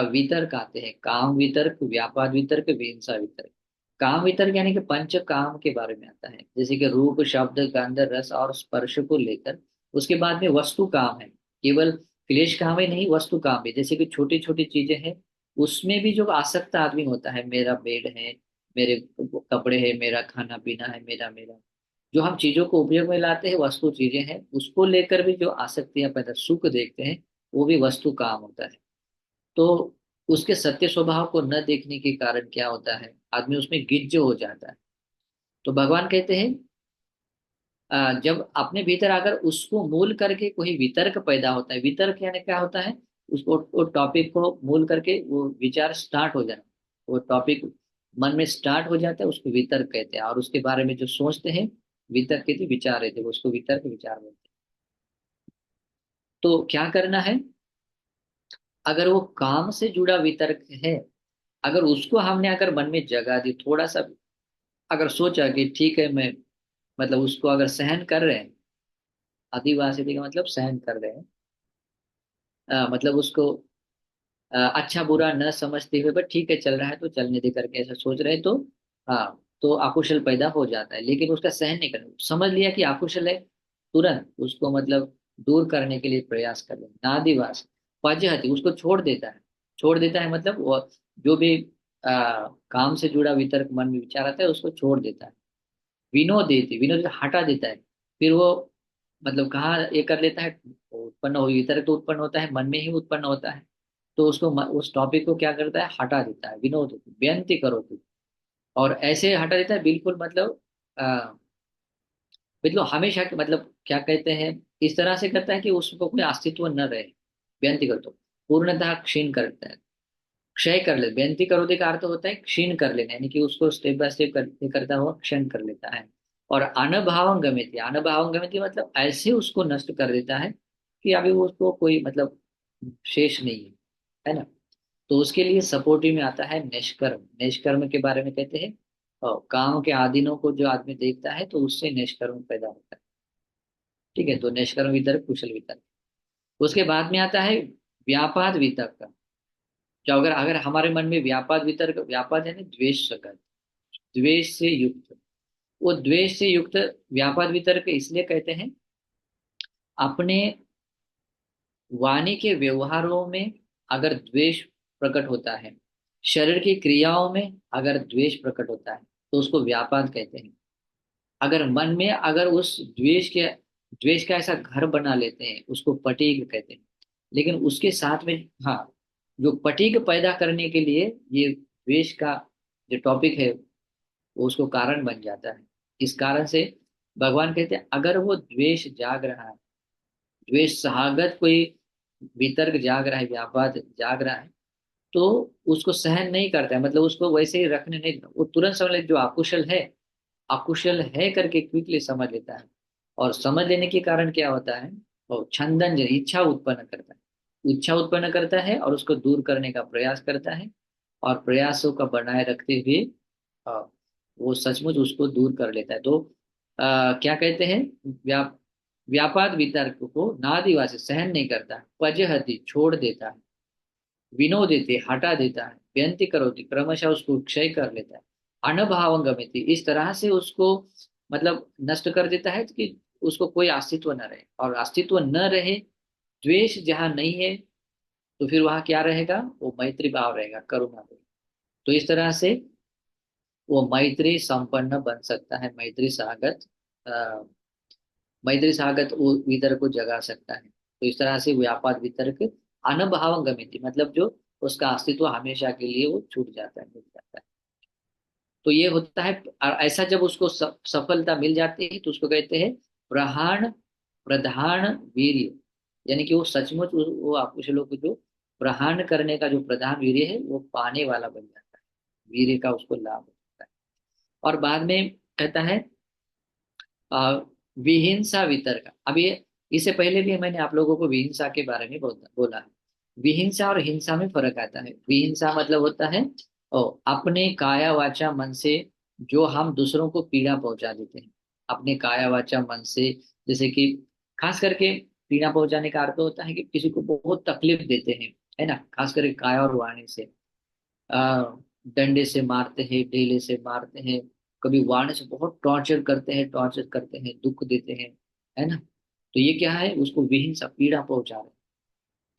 Speaker 1: वितर्क आते हैं, काम वितर्क, व्यापाद वितर्क, विहिंसा वितर्क। काम वितर्क यानी कि पंच काम के बारे में आता है, जैसे कि रूप शब्द गंध रस और स्पर्श को लेकर। उसके बाद में वस्तु काम है, केवल क्लेश काम ही नहीं, वस्तु काम भी, जैसे कि छोटी छोटी चीजें हैं उसमें भी जो आसक्त आदमी होता है, मेरा बेड है, मेरे कपड़े है, मेरा खाना पीना है, मेरा मेरा जो हम चीजों को उपयोग में लाते हैं वस्तु चीजें हैं, उसको लेकर भी जो आसक्तियां पैदा, सुख देखते हैं, वो भी वस्तु काम होता है। तो उसके सत्य स्वभाव को न देखने के कारण क्या होता है, आदमी उसमें गिज्ज हो जाता है। तो भगवान कहते हैं जब अपने भीतर अगर उसको मूल करके कोई वितर्क पैदा होता है, वितर्क यानी क्या होता है, उसको वो टॉपिक को मूल करके वो विचार स्टार्ट हो जाए, वो टॉपिक मन में स्टार्ट हो जाता है, उसको वितर्क कहते हैं। और उसके बारे में जो सोचते हैं, वितर्क कहते हैं, विचार रहते हैं, उसको वितर्क विचार बोलते हैं। तो क्या करना है, अगर वो काम से जुड़ा वितर्क है, अगर उसको हमने अगर मन में जगा दी थोड़ा सा, अगर सोचा कि ठीक है मैं, मतलब उसको अगर सहन कर रहे हैं, आदिवासी का मतलब सहन कर रहे हैं, मतलब उसको अच्छा बुरा न समझते हुए बस ठीक है चल रहा है तो चलने दे करके ऐसा सोच रहे हैं, तो हाँ, तो अकुशल पैदा हो जाता है, लेकिन उसका सहन नहीं करना, समझ लिया कि अकुशल है, तुरंत उसको मतलब दूर करने के लिए प्रयास कर लेना। नादिवास पजहति, उसको छोड़ देता है। छोड़ देता है मतलब वो जो भी काम से जुड़ा वितर्क मन में विचार आता है उसको छोड़ देता है। विनोदेति, विनोद हटा देता है। फिर वो मतलब कहाँ ये कर लेता है, उत्पन्न हो वितर्क तो उत्पन्न होता है मन में ही उत्पन्न होता है, तो उसको उस टॉपिक को क्या करता है, हटा देता है। विनोद बेअंती करो तू, और ऐसे हटा देता है बिल्कुल, मतलब हमेशा मतलब क्या कहते हैं, इस तरह से करता है कि उसको कोई अस्तित्व न रहे। बेअंती कर तो पूर्णतः क्षीण करता है, क्षय कर ले। बेनती करोति का अर्थ होता है क्षीण कर लेना, यानी कि उसको स्टेप बाय स्टेप करता हुआ क्षण कर लेता है। और अनभावं गमिति, अनभावं गमिति मतलब ऐसे उसको नष्ट कर देता है कि अभी वो उसको कोई मतलब शेष नहीं है ना। तो उसके लिए सपोर्टिव में आता है निष्कर्म। निष्कर्म के बारे में कहते हैं, और काम के आधीनों को जो आदमी देखता है तो उससे निष्कर्म पैदा होता है। ठीक है, तो निष्कर्म वितर्क, कुशल वितर्क। उसके बाद में आता है व्यापाद वितर्क। जो अगर अगर हमारे मन में व्यापाद वितर्क, व्यापाद है ना द्वेष सकर, द्वेष से युक्त, वो द्वेष से युक्त व्यापाद वितर्क इसलिए कहते हैं, अपने वाणी के व्यवहारों में अगर द्वेष प्रकट होता है, शरीर की क्रियाओं में अगर द्वेष प्रकट होता है तो उसको व्यापाद कहते हैं। अगर मन में अगर उस द्वेष का ऐसा घर बना लेते हैं उसको पटीक कहते हैं। लेकिन उसके साथ में, हाँ, जो पटीक पैदा करने के लिए ये द्वेष का जो टॉपिक है वो उसको कारण बन जाता है। इस कारण से भगवान कहते हैं अगर वो द्वेष जाग रहा है, द्वेष सहागत कोई वितर्क जाग रहा है, व्यापाद जाग रहा है, तो उसको सहन नहीं करता है, मतलब उसको वैसे ही रखने नहीं, वो तुरंत समझ ले जो अकुशल है, अकुशल है करके क्विकली समझ लेता है। और समझ लेने के कारण क्या होता है, वो छंदन इच्छा उत्पन्न करता है, इच्छा उत्पन्न करता है और उसको दूर करने का प्रयास करता है। और प्रयासों का बनाए रखते हुए अ, वो सचमुच उसको दूर कर लेता है। तो क्या कहते हैं, व्यापाद वितर्क को नादिवासी सहन नहीं करता, पजहति छोड़ देता है, विनोदेते हटा देता है, व्यंति करोति क्रमशः उसको क्षय कर लेता है, अनभावं गमिति इस तरह से उसको मतलब नष्ट कर देता है कि उसको कोई अस्तित्व न रहे। और अस्तित्व न रहे, द्वेष जहाँ नहीं है, तो फिर वहां क्या रहेगा, वो मैत्री भाव रहेगा, करुणा रहेगा। तो इस तरह से वो मैत्री संपन्न बन सकता है, अ, मैत्री सागत वो वितर्क को जगा सकता है। तो इस तरह से व्यापाद वितर्क अनभावं गमिति मतलब जो उसका अस्तित्व हमेशा के लिए वो छूट जाता है, मिट जाता है। तो ये होता है। और ऐसा जब उसको सफलता मिल जाती है तो उसको कहते हैं प्रहाण प्रधान वीर्य, यानी कि वो सचमुच वो कुशलों को जो प्रहाण करने का जो प्रधान वीर्य है वो पाने वाला बन जाता है, वीर्य का उसको लाभ होता है। और बाद में कहता है आ, विहिंसा वितर्क। अब ये इससे पहले भी मैंने आप लोगों को विहिंसा के बारे में बोला है। विहिंसा और हिंसा में फर्क आता है। विहिंसा मतलब होता है अपने काया वाचा मन से जो हम दूसरों को पीड़ा पहुंचा देते हैं, अपने काया वाचा मन से, जैसे कि खास करके पीड़ा पहुंचाने का अर्थ होता है कि किसी को बहुत तकलीफ देते हैं, है ना, खास करके काया और वाणी से। आ, डंडे से मारते हैं, ढेले से मारते हैं, कभी वाणी से बहुत टॉर्चर करते हैं, टॉर्चर करते हैं, दुख देते हैं, है ना। तो ये क्या है, उसको विहिंसा पीड़ा पहुंचा रहे हैं।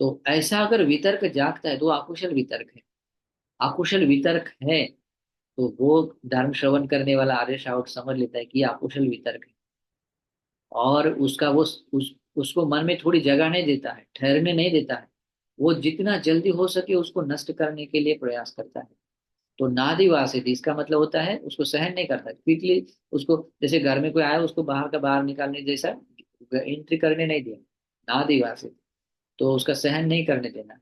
Speaker 1: तो ऐसा अगर वितर्क जागता है तो वो अकुशल वितर्क है। अकुशल वितर्क है तो वो धर्म श्रवण करने वाला आर्य श्रावक समझ लेता है कि ये अकुशल वितर्क है, और उसका वो उसको मन में थोड़ी जगह नहीं देता है, ठहरने नहीं देता है। वो जितना जल्दी हो सके उसको नष्ट करने के लिए प्रयास करता है। तो नादिवासित इसका मतलब होता है उसको सहन नहीं करता क्विकली, उसको जैसे घर में कोई आया उसको बाहर का बाहर निकालने जैसा एंट्री करने नहीं दिया, नादिवासित, तो उसका सहन नहीं करने देना,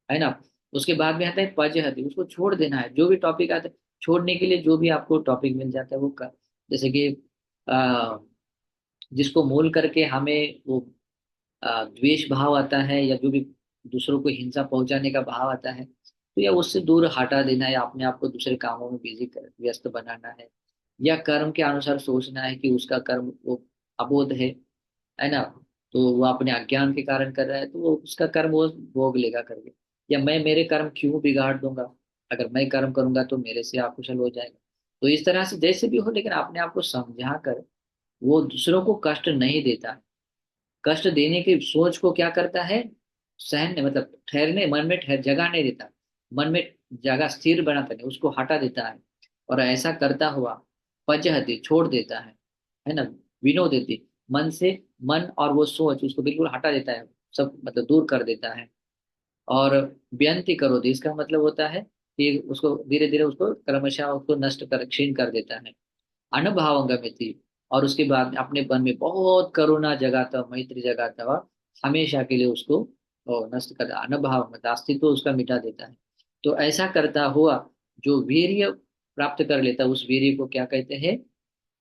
Speaker 1: है ना। उसके बाद में आता है पजहति, उसको छोड़ देना है। जो भी टॉपिक आता है छोड़ने के लिए, जो भी आपको टॉपिक मिल जाता है वो कर, जैसे कि आ, जिसको मूल करके हमें वो द्वेष भाव आता है, या जो भी दूसरों को हिंसा पहुंचाने का भाव आता है, तो या उससे दूर हटा देना है, या अपने आप को दूसरे कामों में बिजी कर व्यस्त बनाना है, या कर्म के अनुसार सोचना है कि उसका कर्म वो अबोध है ना, तो वो अपने अज्ञान के कारण कर रहा है तो वो उसका कर्म वो भोग लेगा करके। या मैं मेरे कर्म क्यों बिगाड़ दूंगा, अगर मैं कर्म करूंगा तो मेरे से अकुशल हो जाएगा। तो इस तरह से जैसे भी हो, लेकिन अपने आप को समझा कर वो दूसरों को कष्ट नहीं देता। कष्ट देने की सोच को क्या करता है, सहन मतलब ठहरने, मन में ठहर जगह नहीं देता, मन में जगह स्थिर बनाता नहीं, उसको हटा देता है। और ऐसा करता हुआ पजहति छोड़ देता है ना, विनोद देती, मन से, मन और वो सोच उसको बिल्कुल हटा देता है, सब मतलब दूर कर देता है। और व्यंति करोति, इसका मतलब होता है कि उसको धीरे धीरे उसको क्रमशः उसको नष्ट कर, क्षीण कर देता है। अनुभावंगमिति, और उसके बाद में अपने मन में बहुत करुणा जगाता हुआ, मैत्री जगाता हुआ, हमेशा के लिए उसको नष्ट कर, अनुभाव मतलब अस्तित्व उसका मिटा देता है। तो ऐसा करता हुआ जो वीर्य प्राप्त कर लेता है, उस वीर्य को क्या कहते हैं,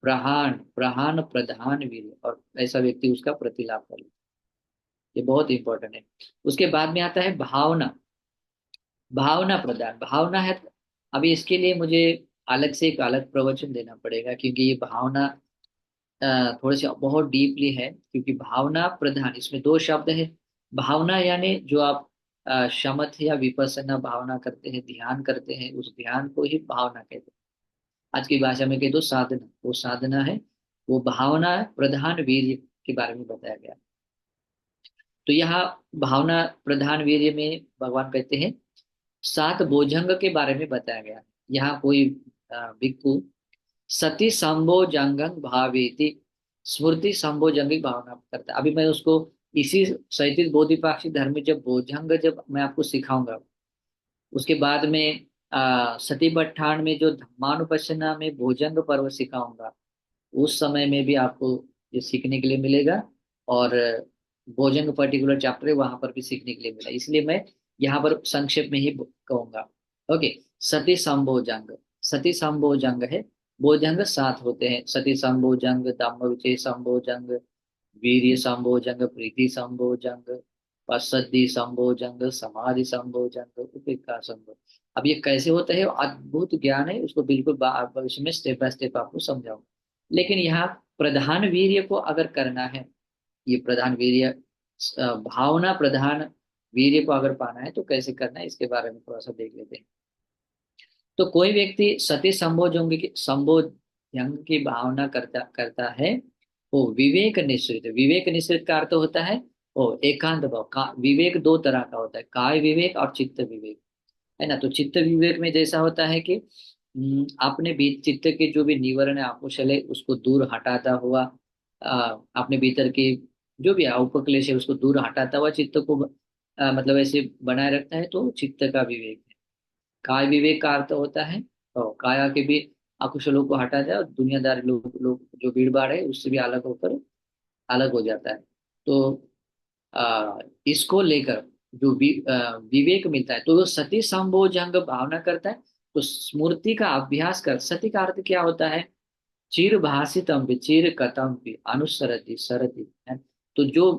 Speaker 1: प्रहान, प्रहान प्रधान वीर्य, और ऐसा व्यक्ति उसका प्रतिलाभ कर लेता है। ये बहुत इंपॉर्टेंट है। उसके बाद में आता है भावना, भावना प्रधान, भावना है। अभी इसके लिए मुझे अलग से एक अलग प्रवचन देना पड़ेगा, क्योंकि ये भावना थोड़ी सी बहुत डीपली है, क्योंकि भावना प्रधान इसमें दो शब्द है। भावना यानी जो आप शमथ या विपස්සना भावना करते हैं, ध्यान करते हैं, उस ध्यान को ही भावना कहते हैं। आज की भाषा में कहे तो साधना, वो साधना है। वो भावना प्रधान वीर्य के बारे में बताया गया। तो यहाँ भावना प्रधान वीर्य में भगवान कहते हैं सात भोजंग के बारे में बताया गया। यहाँ कोई भिक्खु सती संभोजंगं भावेति, स्मृति संभोजंगिक भावना करता है। अभी मैं उसको इसी 37 बोधिपाक्षिक धर्म में जब भोजंग जब मैं आपको सिखाऊंगा, उसके बाद में सती बट्ठान में जो धम्मानुपස්සना में भोजंग पर्व सिखाऊंगा, उस समय में भी आपको ये सीखने के लिए मिलेगा। और भोजंग पर्टिकुलर चैप्टर है, वहां पर भी सीखने के लिए मिला, इसलिए मैं यहाँ पर संक्षेप में ही कहूंगा। ओके। सती संभोजंग, सती संभोजंग है। भोजंग सात होते हैं, सती संभोजंग, दम्भ विजय संभोजंग, वीर्य संभोजंग, प्रीति संभोजंग, पश्चद्दी संभोजंग, समाधि संभोजंग, उपेक्षा संभोजंग। अब ये कैसे होता है, अद्भुत ज्ञान है, उसको बिल्कुल भविष्य में स्टेप बाय स्टेप आपको समझाऊंगा। लेकिन यहाँ प्रधान वीर्य को अगर करना है, ये प्रधान वीर्य भावना प्रधान वीर्य को अगर पाना है तो कैसे करना है, इसके बारे में थोड़ा सा देख लेते हैं। तो कोई व्यक्ति सती संबोधन की भावना करता करता है, वो विवेक निश्रित, विवेक निश्रित का अर्थ होता है वो एकांत भाव का। विवेक दो तरह का होता है, काय विवेक और चित्त विवेक, है ना। तो चित्त विवेक में जैसा होता है कि अपने बीच चित्त के जो भी निवरण है आकुशल है उसको दूर हटाता हुआ, अपने भीतर के जो भी उपक्लेश है उसको दूर हटाता हुआ चित्त को मतलब ऐसे बनाए रखता है, तो चित्त का विवेक है। काय विवेक का अर्थ होता है तो काया के भी अकुशलों को हटा जाए और दुनियादारी लोग जो भीड़ भाड़ है उससे भी अलग होकर अलग हो जाता है। तो इसको लेकर जो विवेक मिलता है, तो वो सती संभोजंग भावना करता है। तो स्मृति का अभ्यास कर, सती का अर्थ क्या होता है, चिर भाषितम भी चिर कथम भी अनुसरति सरति है। तो जो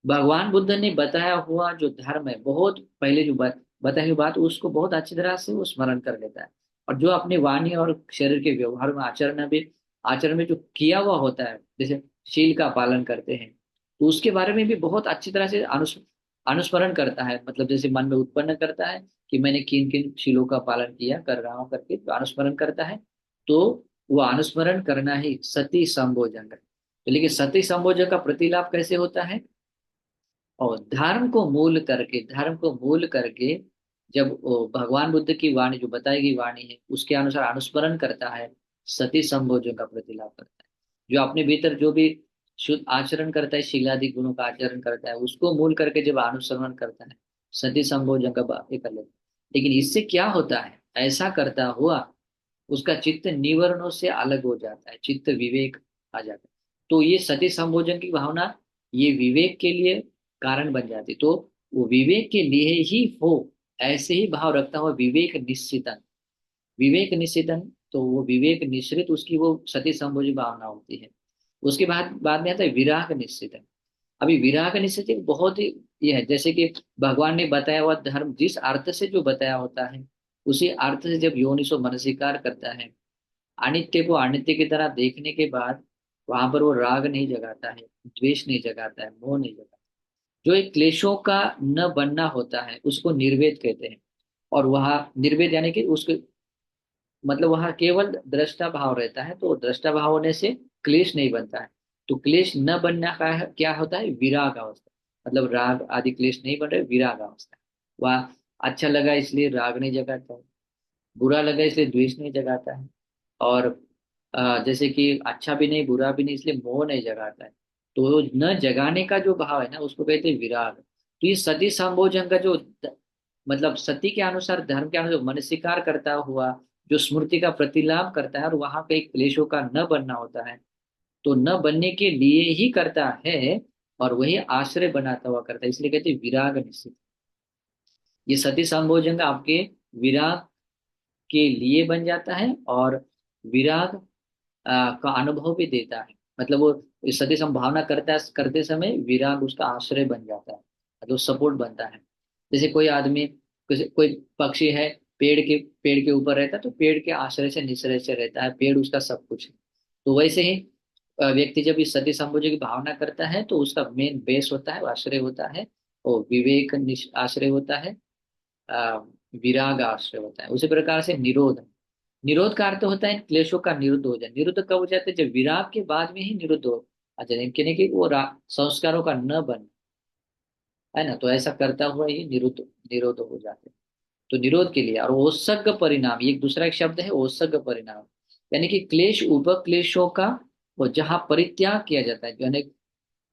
Speaker 1: भगवान बुद्ध ने बताया हुआ जो धर्म है, बहुत पहले जो बताई हुई बात, उसको बहुत अच्छी तरह से वो स्मरण कर लेता है। और जो अपनी वाणी और शरीर के व्यवहार में आचरण में जो किया हुआ होता है, जैसे शील का पालन करते हैं, तो उसके बारे में भी बहुत अच्छी तरह से अनुस्मरण करता है, मतलब जैसे मन में उत्पन्न करता है कि मैंने किन किन शीलों का पालन किया, कर रहा हूँ करके तो अनुस्मरण करता है। तो वो अनुस्मरण करना ही सती संभोजन है। तो लेकिन सती संभोजन का प्रतिलाभ कैसे होता है, और धर्म को मूल करके जब वो भगवान बुद्ध की वाणी जो बताई गई वाणी है उसके अनुसार अनुस्मरण करता है, सती संभोजन का प्रतिलाभ करता है। जो अपने भीतर जो भी शुद्ध आचरण करता है, शीलादि गुणों का आचरण करता है, उसको मूल करके जब अनुसरण करता है, सती संभोजन का ये कर लेता है। लेकिन इससे क्या होता है, ऐसा करता हुआ उसका चित्त निवरणों से अलग हो जाता है, चित्त विवेक आ जाता है। तो ये सती संभोजन की भावना ये विवेक के लिए कारण बन जाती है। तो वो विवेक के लिए ही हो, ऐसे ही भाव रखता हुआ विवेक निश्चितन, विवेक निश्चितन, तो वो विवेक निश्रित उसकी वो सती संभोजी भावना होती है। उसके बाद में आता है विराग निश्चितन। अभी विराग निश्चित एक बहुत ही ये है, जैसे कि भगवान ने बताया हुआ धर्म जिस अर्थ से जो बताया होता है, उसी अर्थ से जब योनिसो मनसीकार करता है, अनित्य को अनित्य की तरह देखने के बाद वहां पर वो राग नहीं जगाता है, द्वेष नहीं जगाता है, मोह नहीं जगाता। जो एक क्लेशों का न बनना होता है उसको निर्वेद कहते हैं। और वह निर्वेद यानी कि उसके मतलब वहाँ केवल दृष्टा भाव रहता है, तो दृष्टा भाव होने से क्लेश नहीं बनता है। तो क्लेश न बनना का क्या होता है, विराग अवस्था। मतलब राग आदि क्लेश नहीं बन रहे, विराग अवस्था। वह अच्छा लगा इसलिए राग नहीं जगाता है, बुरा लगा इसलिए द्वेष नहीं जगाता है, और जैसे कि अच्छा भी नहीं बुरा भी नहीं इसलिए मोह नहीं जगाता है। तो न जगाने का जो भाव है ना, उसको कहते हैं विराग। तो ये सती संभोजन का जो मतलब सती के अनुसार, धर्म के अनुसार मन स्वीकार करता हुआ जो स्मृति का प्रतिलाभ करता है, और वहां पे एक क्लेशों का न बनना होता है, तो न बनने के लिए ही करता है, और वही आश्रय बनाता हुआ करता है, इसलिए कहते हैं विराग निश्चित। ये सती संभोजन आपके विराग के लिए बन जाता है, और विराग का अनुभव भी देता है। मतलब वो इस सती संभावना करता करते समय विराग उसका आश्रय बन जाता है, मतलब सपोर्ट बनता है। जैसे कोई आदमी, कोई पक्षी है, पेड़ के ऊपर रहता है, तो पेड़ के आश्रय से निश्रय से रहता है, पेड़ उसका सब कुछ है। तो वैसे ही व्यक्ति जब इस सती संबोधन की भावना करता है, तो उसका मेन बेस होता है, वो आश्रय होता है, और विवेक आश्रय होता है, अ, विराग आश्रय होता है। उसी प्रकार से निरोध, निरोध का अर्थ होता है क्लेशों का निरुद्ध हो जाए। निरुद्ध कब हो जाते हैं, जब विराग के बाद में ही निरुद्ध हो। अच्छा, यानी कि वो संस्कारों का न बन, है ना, तो ऐसा करता हुआ ही निरुद्ध, निरोध हो जाते हैं। तो निरोध के लिए, और ओसर्ग परिणाम, ये एक दूसरा एक शब्द है ओसर्ग परिणाम, यानी कि क्लेश उपक्लेशों का वो जहाँ परित्याग किया जाता है, यानी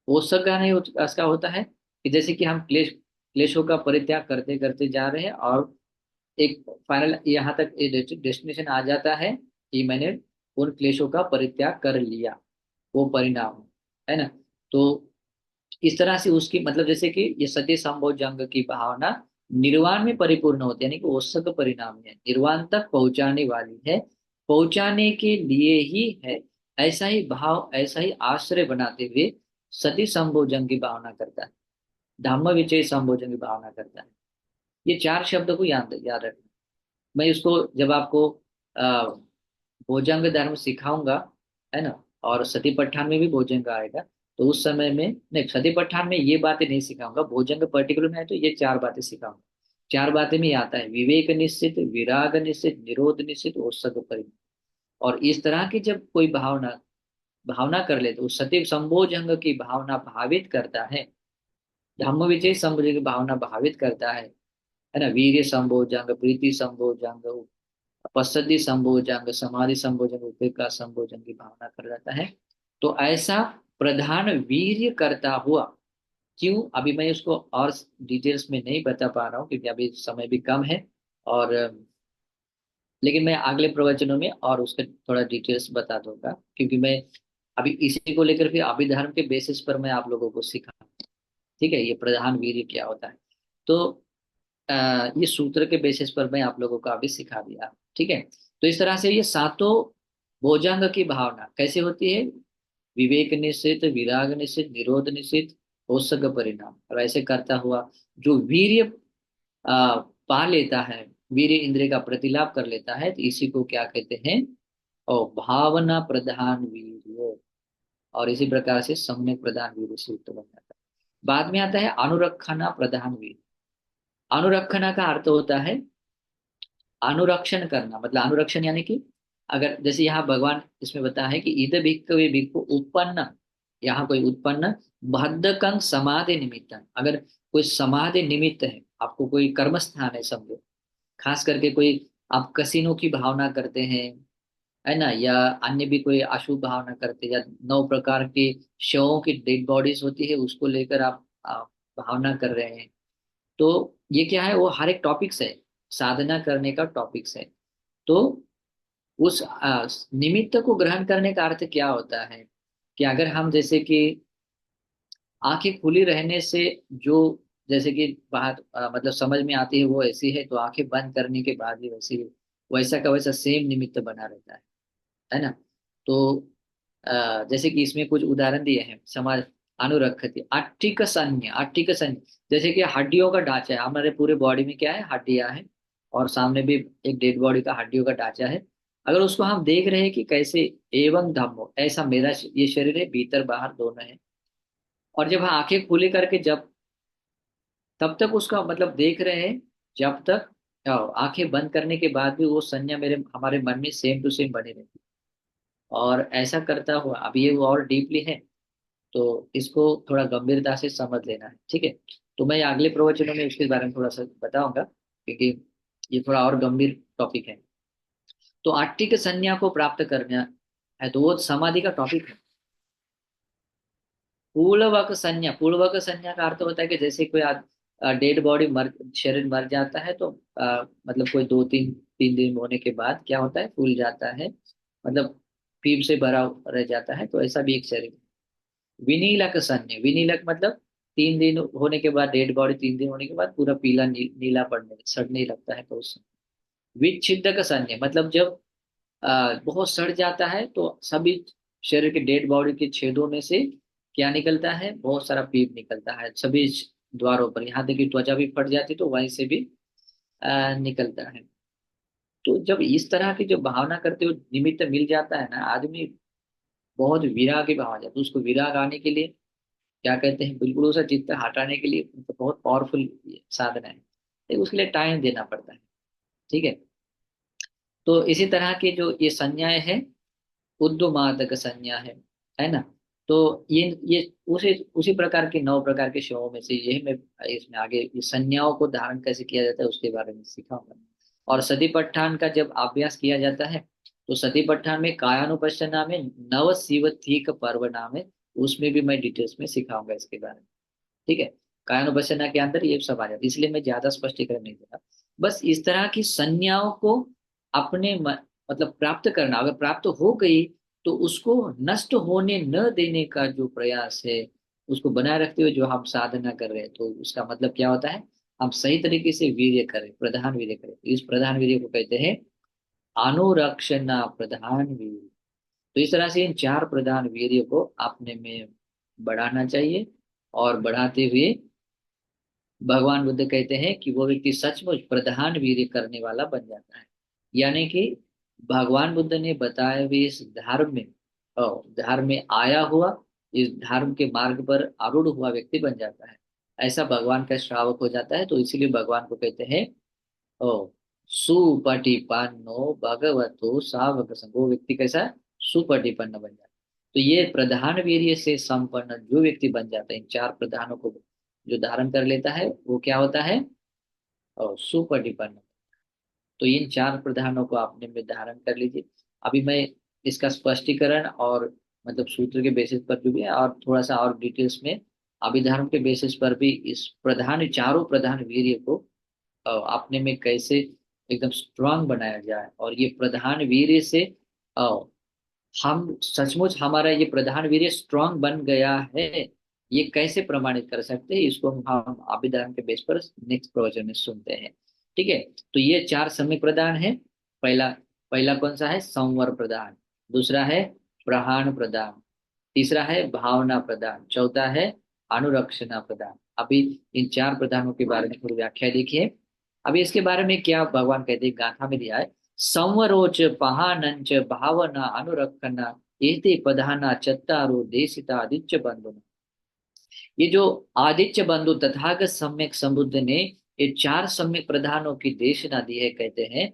Speaker 1: ओसर्ग नहीं इसका होता है कि जैसे कि हम क्लेशों का परित्याग करते करते जा रहे हैं, और एक फाइनल यहाँ तक डेस्टिनेशन आ जाता है कि मैंने उन क्लेशों का परित्याग कर लिया, वो परिणाम है ना। तो इस तरह से उसकी मतलब जैसे कि ये सत्य संभोग जंग की भावना निर्वाण में परिपूर्ण होती है, यानी कि वो सग परिणाम है, निर्वाण तक पहुंचाने वाली है, पहुंचाने के लिए ही है। ऐसा ही भाव, ऐसा ही आश्रय बनाते हुए सती संभोजन की भावना करता है, धम्म विचय संभोजन की भावना करता है। ये चार शब्द को याद याद रखना। मैं इसको जब आपको आ, भोजंग धर्म सिखाऊंगा, है ना, और सती पट्ठान में भी भोजंग आएगा, तो उस समय में नहीं, सती पट्ठान में ये बातें नहीं सिखाऊंगा, भोजंग पर्टिकुलर में है तो ये चार बातें सिखाऊंगा। चार बातें में आता है विवेक निश्चित, विराग निश्चित, निरोध निश्चित और सग परिणाम। और इस तरह की जब कोई भावना भावना कर ले, तो उस सती संभोजंग की भावना भावित करता है, धम्म विजय संभोजन की भावना भावित करता है ना, वीर्य संभोजंग, प्रीति संभोजंग, पश्चादी संभोजन, समाधि संभोजन, उपेक्षा संभोजन की भावना कर जाता है। तो ऐसा प्रधान वीर्य करता हुआ, क्यों अभी मैं उसको और डिटेल्स में नहीं बता पा रहा हूँ क्योंकि अभी समय भी कम है, और लेकिन मैं अगले प्रवचनों में और उसके थोड़ा डिटेल्स बता दूंगा, क्योंकि मैं अभी इसी को लेकर फिर अभिधर्म के बेसिस पर मैं आप लोगों को सिखा। ठीक है, ये प्रधान वीर्य क्या होता है, तो ये सूत्र के बेसिस पर मैं आप लोगों को अभी सिखा दिया। ठीक है, तो इस तरह से ये सातों भोजंग की भावना कैसे होती है, विवेक निश्चित, विराग निश्चित, निरोध निश्चित, औसग परिणाम, और ऐसे करता हुआ जो वीर्य पा लेता है, वीर्य इंद्रिय का प्रतिलाभ कर लेता है, तो इसी को क्या कहते हैं, और भावना प्रधान वीर्य। और इसी प्रकार से सम्यक प्रधान वीर्य सूक्त बन जाता है। बाद में आता है अनुरक्षणा प्रधान वीर्य। अनुरक्षणा का अर्थ होता है अनुरक्षण करना, मतलब अनुरक्षण यानी कि अगर जैसे यहाँ भगवान इसमें बताया है कि इद भिक्खवे भिक्खु उत्पन्न, यहाँ कोई उत्पन्न बद्धकं समाधि निमित्तन, अगर कोई समाधि निमित्त है, आपको कोई कर्म स्थान है समझो, खास करके कोई आप कसिनो की भावना करते हैं, है ना, या अन्य भी कोई अशुभ भावना करते हैं, या 9 प्रकार के शवों की डेड बॉडीज होती है उसको लेकर आप भावना कर रहे हैं, तो ये क्या है, वो हर एक टॉपिक्स है, साधना करने का टॉपिक्स है। तो उस निमित्त को ग्रहण करने का अर्थ क्या होता है, कि अगर हम जैसे कि आंखें खुली रहने से जो, जैसे कि बात मतलब समझ में आती है वो ऐसी है, तो आंखें बंद करने के बाद भी वैसी, वैसा का वैसा सेम निमित्त बना रहता है ना। तो जैसे कि इसमें कुछ उदाहरण दिए हैं, समाज अनुरक्षति आट्टिक सन्य, आट्टिक सन्य, जैसे कि हड्डियों का ढांचा है, हमारे पूरे बॉडी में क्या है, हड्डियां हैं, और सामने भी एक डेड बॉडी का हड्डियों का ढांचा है। अगर उसको हम देख रहे हैं कि कैसे एवं धम्मो, ऐसा मेरा ये शरीर है, भीतर बाहर दोनों है, और जब आंखें खुली करके जब, तब तक उसका मतलब देख रहे हैं, जब तक आंखें बंद करने के बाद भी वो संज्ञा मेरे हमारे मन में सेम टू सेम बनी रहती है। और ऐसा करता हुआ अब ये और डीपली है, तो इसको थोड़ा गंभीरता से समझ लेना है, ठीक है। तो मैं अगले प्रवचनों में इसके बारे में थोड़ा सा बताऊंगा, क्योंकि ये थोड़ा और गंभीर टॉपिक है। तो आट्टिक संज्ञा को प्राप्त करना है, तो वो समाधि का टॉपिक है। पूर्वक संज्ञा, पूर्वक संज्ञा का अर्थ होता है कि जैसे कोई डेड बॉडी मर शरीर मर जाता है, तो मतलब कोई दो तीन तीन दिन होने के बाद क्या होता है, फूल जाता है, मतलब पीप से भरा रह जाता है, तो ऐसा भी एक शरीर। विनीलक संज्ञा, विनीलक मतलब 3 दिन होने के बाद, डेड बॉडी 3 दिन होने के बाद पूरा पीला नीला पड़ने सड़ने लगता है, तो उस विच्छिदक संज्ञा मतलब जब बहुत सड़ जाता है, तो सभी शरीर के डेड बॉडी के छेदों में से क्या निकलता है, बहुत सारा पीप निकलता है सभी द्वारों पर, यहाँ तक कि त्वचा भी फट जाती है तो वहीं से भी निकलता है। तो जब इस तरह की जो भावना करते हुए निमित्त मिल जाता है ना, आदमी बहुत विरागी भाव आ जाता है। तो उसको विराग आने के लिए क्या कहते हैं, बिल्कुल उसे चित्त हटाने के लिए तो बहुत पावरफुल साधन है, लेकिन उसके लिए टाइम देना पड़ता है, ठीक है। तो इसी तरह की जो ये संज्ञाएं हैं, उद्दुमादक संज्ञा है ना। तो ये उसी उसी प्रकार के 9 प्रकार के शवों में से यही मैं इसमें आगे ये संज्ञाओं को धारण कैसे किया जाता है उसके बारे में सिखाऊंगा। और सतिपट्ठान का जब अभ्यास किया जाता है, तो सतिपट्ठान में कायानुपश्यना में नव शिवथीक पर्व नाम है, उसमें भी मैं डिटेल्स में सिखाऊंगा इसके बारे में, ठीक है। कायानुपश्यना के अंदर ये सब आ जाता है, इसलिए मैं ज्यादा स्पष्टीकरण नहीं दे रहा। बस इस तरह की संज्ञाओं को अपने मतलब प्राप्त करना, अगर प्राप्त हो गई तो उसको नष्ट होने न देने का जो प्रयास है, उसको बनाए रखते हुए जो हम साधना कर रहे हैं, तो उसका मतलब क्या होता है, हम सही तरीके से वीर्य करें, प्रधान वीर्य करें। तो इस प्रधान वीर्य को कहते हैं अनुरक्षणा प्रधान वीर्य। तो इस तरह से इन 4 प्रधान वीर्य को अपने में बढ़ाना चाहिए, और बढ़ाते हुए भगवान बुद्ध कहते हैं कि वो व्यक्ति सचमुच प्रधान वीर्य करने वाला बन जाता है। यानी कि भगवान बुद्ध ने बताए हुए इस धर्म में, धर्म में आया हुआ, इस धर्म के मार्ग पर आरूढ़ हुआ व्यक्ति बन जाता है, ऐसा भगवान का श्रावक हो जाता है। तो इसीलिए भगवान को कहते हैं ओ सुपटिपन्नो भगवतो सावक संग, वो व्यक्ति कैसा, सुपटिपन्न बन जाता है। तो ये प्रधान वीर्य से संपन्न जो व्यक्ति बन जाता है, इन 4 प्रधानों को जो धारण कर लेता है, वो क्या होता है, और सुपटिपन्न। तो इन 4 प्रधानों को आपने में धारण कर लीजिए। अभी मैं इसका स्पष्टीकरण और मतलब सूत्र के बेसिस पर जो भी है, और थोड़ा सा और डिटेल्स में अभिधर्म के बेसिस पर भी इस प्रधान 4 प्रधान वीर्य को अपने में कैसे एकदम स्ट्रांग बनाया जाए, और ये प्रधान वीर्य से हम सचमुच हमारा ये प्रधान वीर्य स्ट्रांग बन गया है, ये कैसे प्रमाणित कर सकते हैं, इसको हम अभिधान के बेस पर नेक्स्ट प्रवचन में सुनते हैं, ठीक है। तो ये 4 सम्यक प्रदान है। पहला पहला कौन सा है, संवर प्रदान। दूसरा है प्रहाण प्रदान। तीसरा है भावना प्रदान। चौथा है अनुरक्षणा प्रदान। अभी इन 4 प्रधानों के बारे में थोड़ी व्याख्या देखिए। अभी इसके बारे में क्या भगवान कहते हैं, गाथा में दिया है, संवरोच पहानंच भावना अनुरक्षणा एते प्रधाना चत्तारो देशिता आदित्य बंधु। ये जो आदित्य बंधु तथागत सम्यक संबुद्ध ने ये 4 सम्यक प्रधानों की देशना दी है, कहते हैं।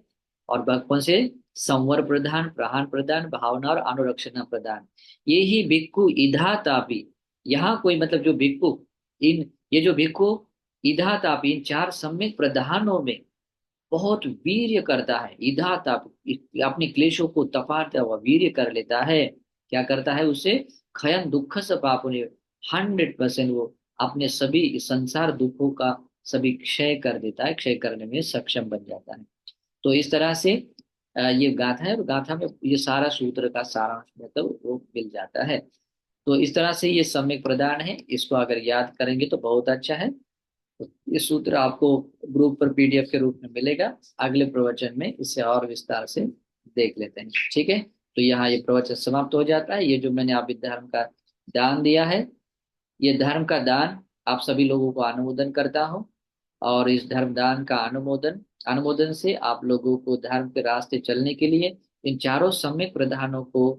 Speaker 1: और कौन से, संवर प्रधान, प्रहान प्रधान, भावना और अनुरक्षणा प्रधान। ये ही भिक्खु इधा तापी, यहाँ कोई मतलब जो भिक्खु, इन ये जो भिक्खु इधा तापी इन 4 सम्यक प्रधानों में बहुत वीर्य करता है, इधा ताप, अपने क्लेशों को तपाता हुआ वीर्य कर लेता है, क्या करता है उससे, खयन दुख से पापुने, 100% वो अपने सभी संसार दुखों का सभी क्षय कर देता है, क्षय करने में सक्षम बन जाता है। तो इस तरह से ये गाथा है, और गाथा में ये सारा सूत्र का सारांश मतलब वो मिल जाता है। तो इस तरह से ये सम्यक प्रदान है, इसको अगर याद करेंगे तो बहुत अच्छा है। तो ये सूत्र आपको ग्रुप पर पीडीएफ के रूप में मिलेगा। अगले प्रवचन में इसे और विस्तार से देख लेते हैं, ठीक है। तो यहाँ ये प्रवचन समाप्त हो जाता है। ये जो मैंने अभी धर्म का दान दिया है, ये धर्म का दान आप सभी लोगों को अनुमोदन करता हूँ। और इस धर्म दान का अनुमोदन अनुमोदन से आप लोगों को धर्म के रास्ते चलने के लिए इन 4 सम्यक प्रधानों को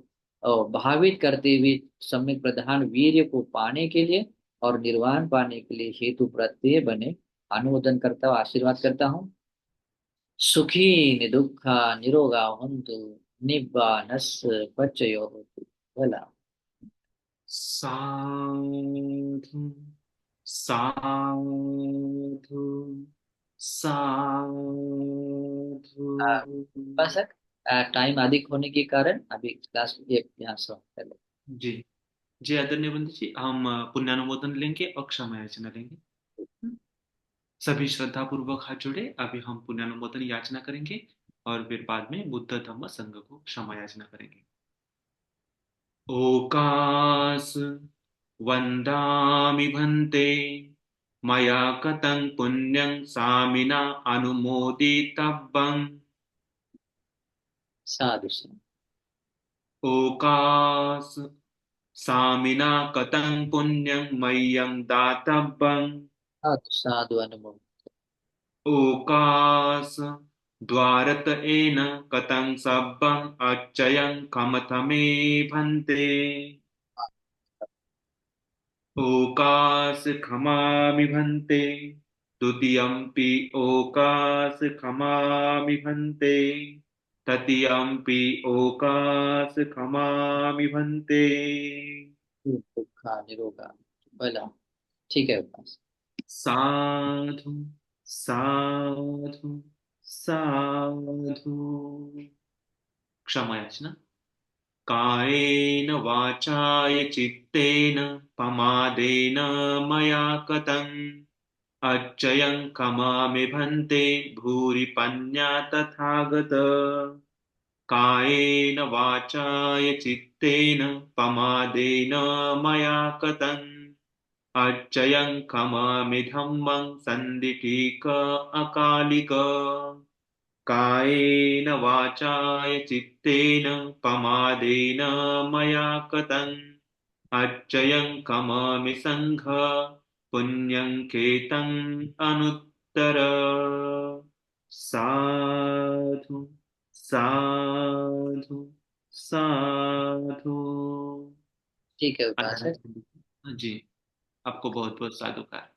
Speaker 1: भावित करते हुए सम्यक प्रधान वीर्य को पाने के लिए और निर्वाण पाने के लिए हेतु प्रत्यय बने, अनुमोदन करता हूँ, आशीर्वाद करता हूँ। सुखी निदुःखा निरोगा हन्तु निब्बानस्य पच्चयो होतु। बोला।
Speaker 2: साधु साधु साधु।
Speaker 1: बस टाइम अधिक होने के कारण अभी क्लास एक यहाँ समाप्त कर लेते
Speaker 2: जी जी, आदरणीय बंधु जी, हम पुण्यानुमोदन लेंगे और क्षमा याचना लेंगे।
Speaker 1: हैं।
Speaker 2: सभी श्रद्धा पूर्वक हाथ जोड़े, अभी हम पुण्यानुमोदन याचना करेंगे और फिर बाद में बुद्ध धम्म संघ को क्षमा याचना करेंगे। ओकास वंदामि भन्ते, मया कतं पुण्यं सामिना अनुमोदितव्यम्।
Speaker 1: साधु साधु।
Speaker 2: ओकास सामिना कतं पुण्यं मह्यं दातव्यम्।
Speaker 1: साधु साधु अनुभव।
Speaker 2: ओकास द्वारत एन कतं सब्बं अच्चयं खमथ मे भन्ते। ओकास खमामि भन्ते, द्वितीयंपि ओकास खमामि भन्ते, तृतीयंपि ओकास खमामि भन्ते।
Speaker 1: दुखा निरोगा। बोला। ठीक है बस।
Speaker 2: साधु साधु साधु। क्षमा याचना। कायेन वाचाय चित्तेन पमादेन मया कतम् अच्चयं खमामि भन्ते भूरि पन्या तथागत। कायेन वाचाय चित्तेन पमादेन मया कतम् अच्चयं खमामि धम्मं सन्दिटीक अकालिक। कायेन वाचाय चित्तेन पमादेन मया कृतम् अच्चयं कमामि सङ्घ पुण्यं केतम् अनुत्तर। साधु साधु साधु।
Speaker 1: ठीक है उपासक।
Speaker 2: आदरणीय जी, आपको बहुत बहुत साधुकार।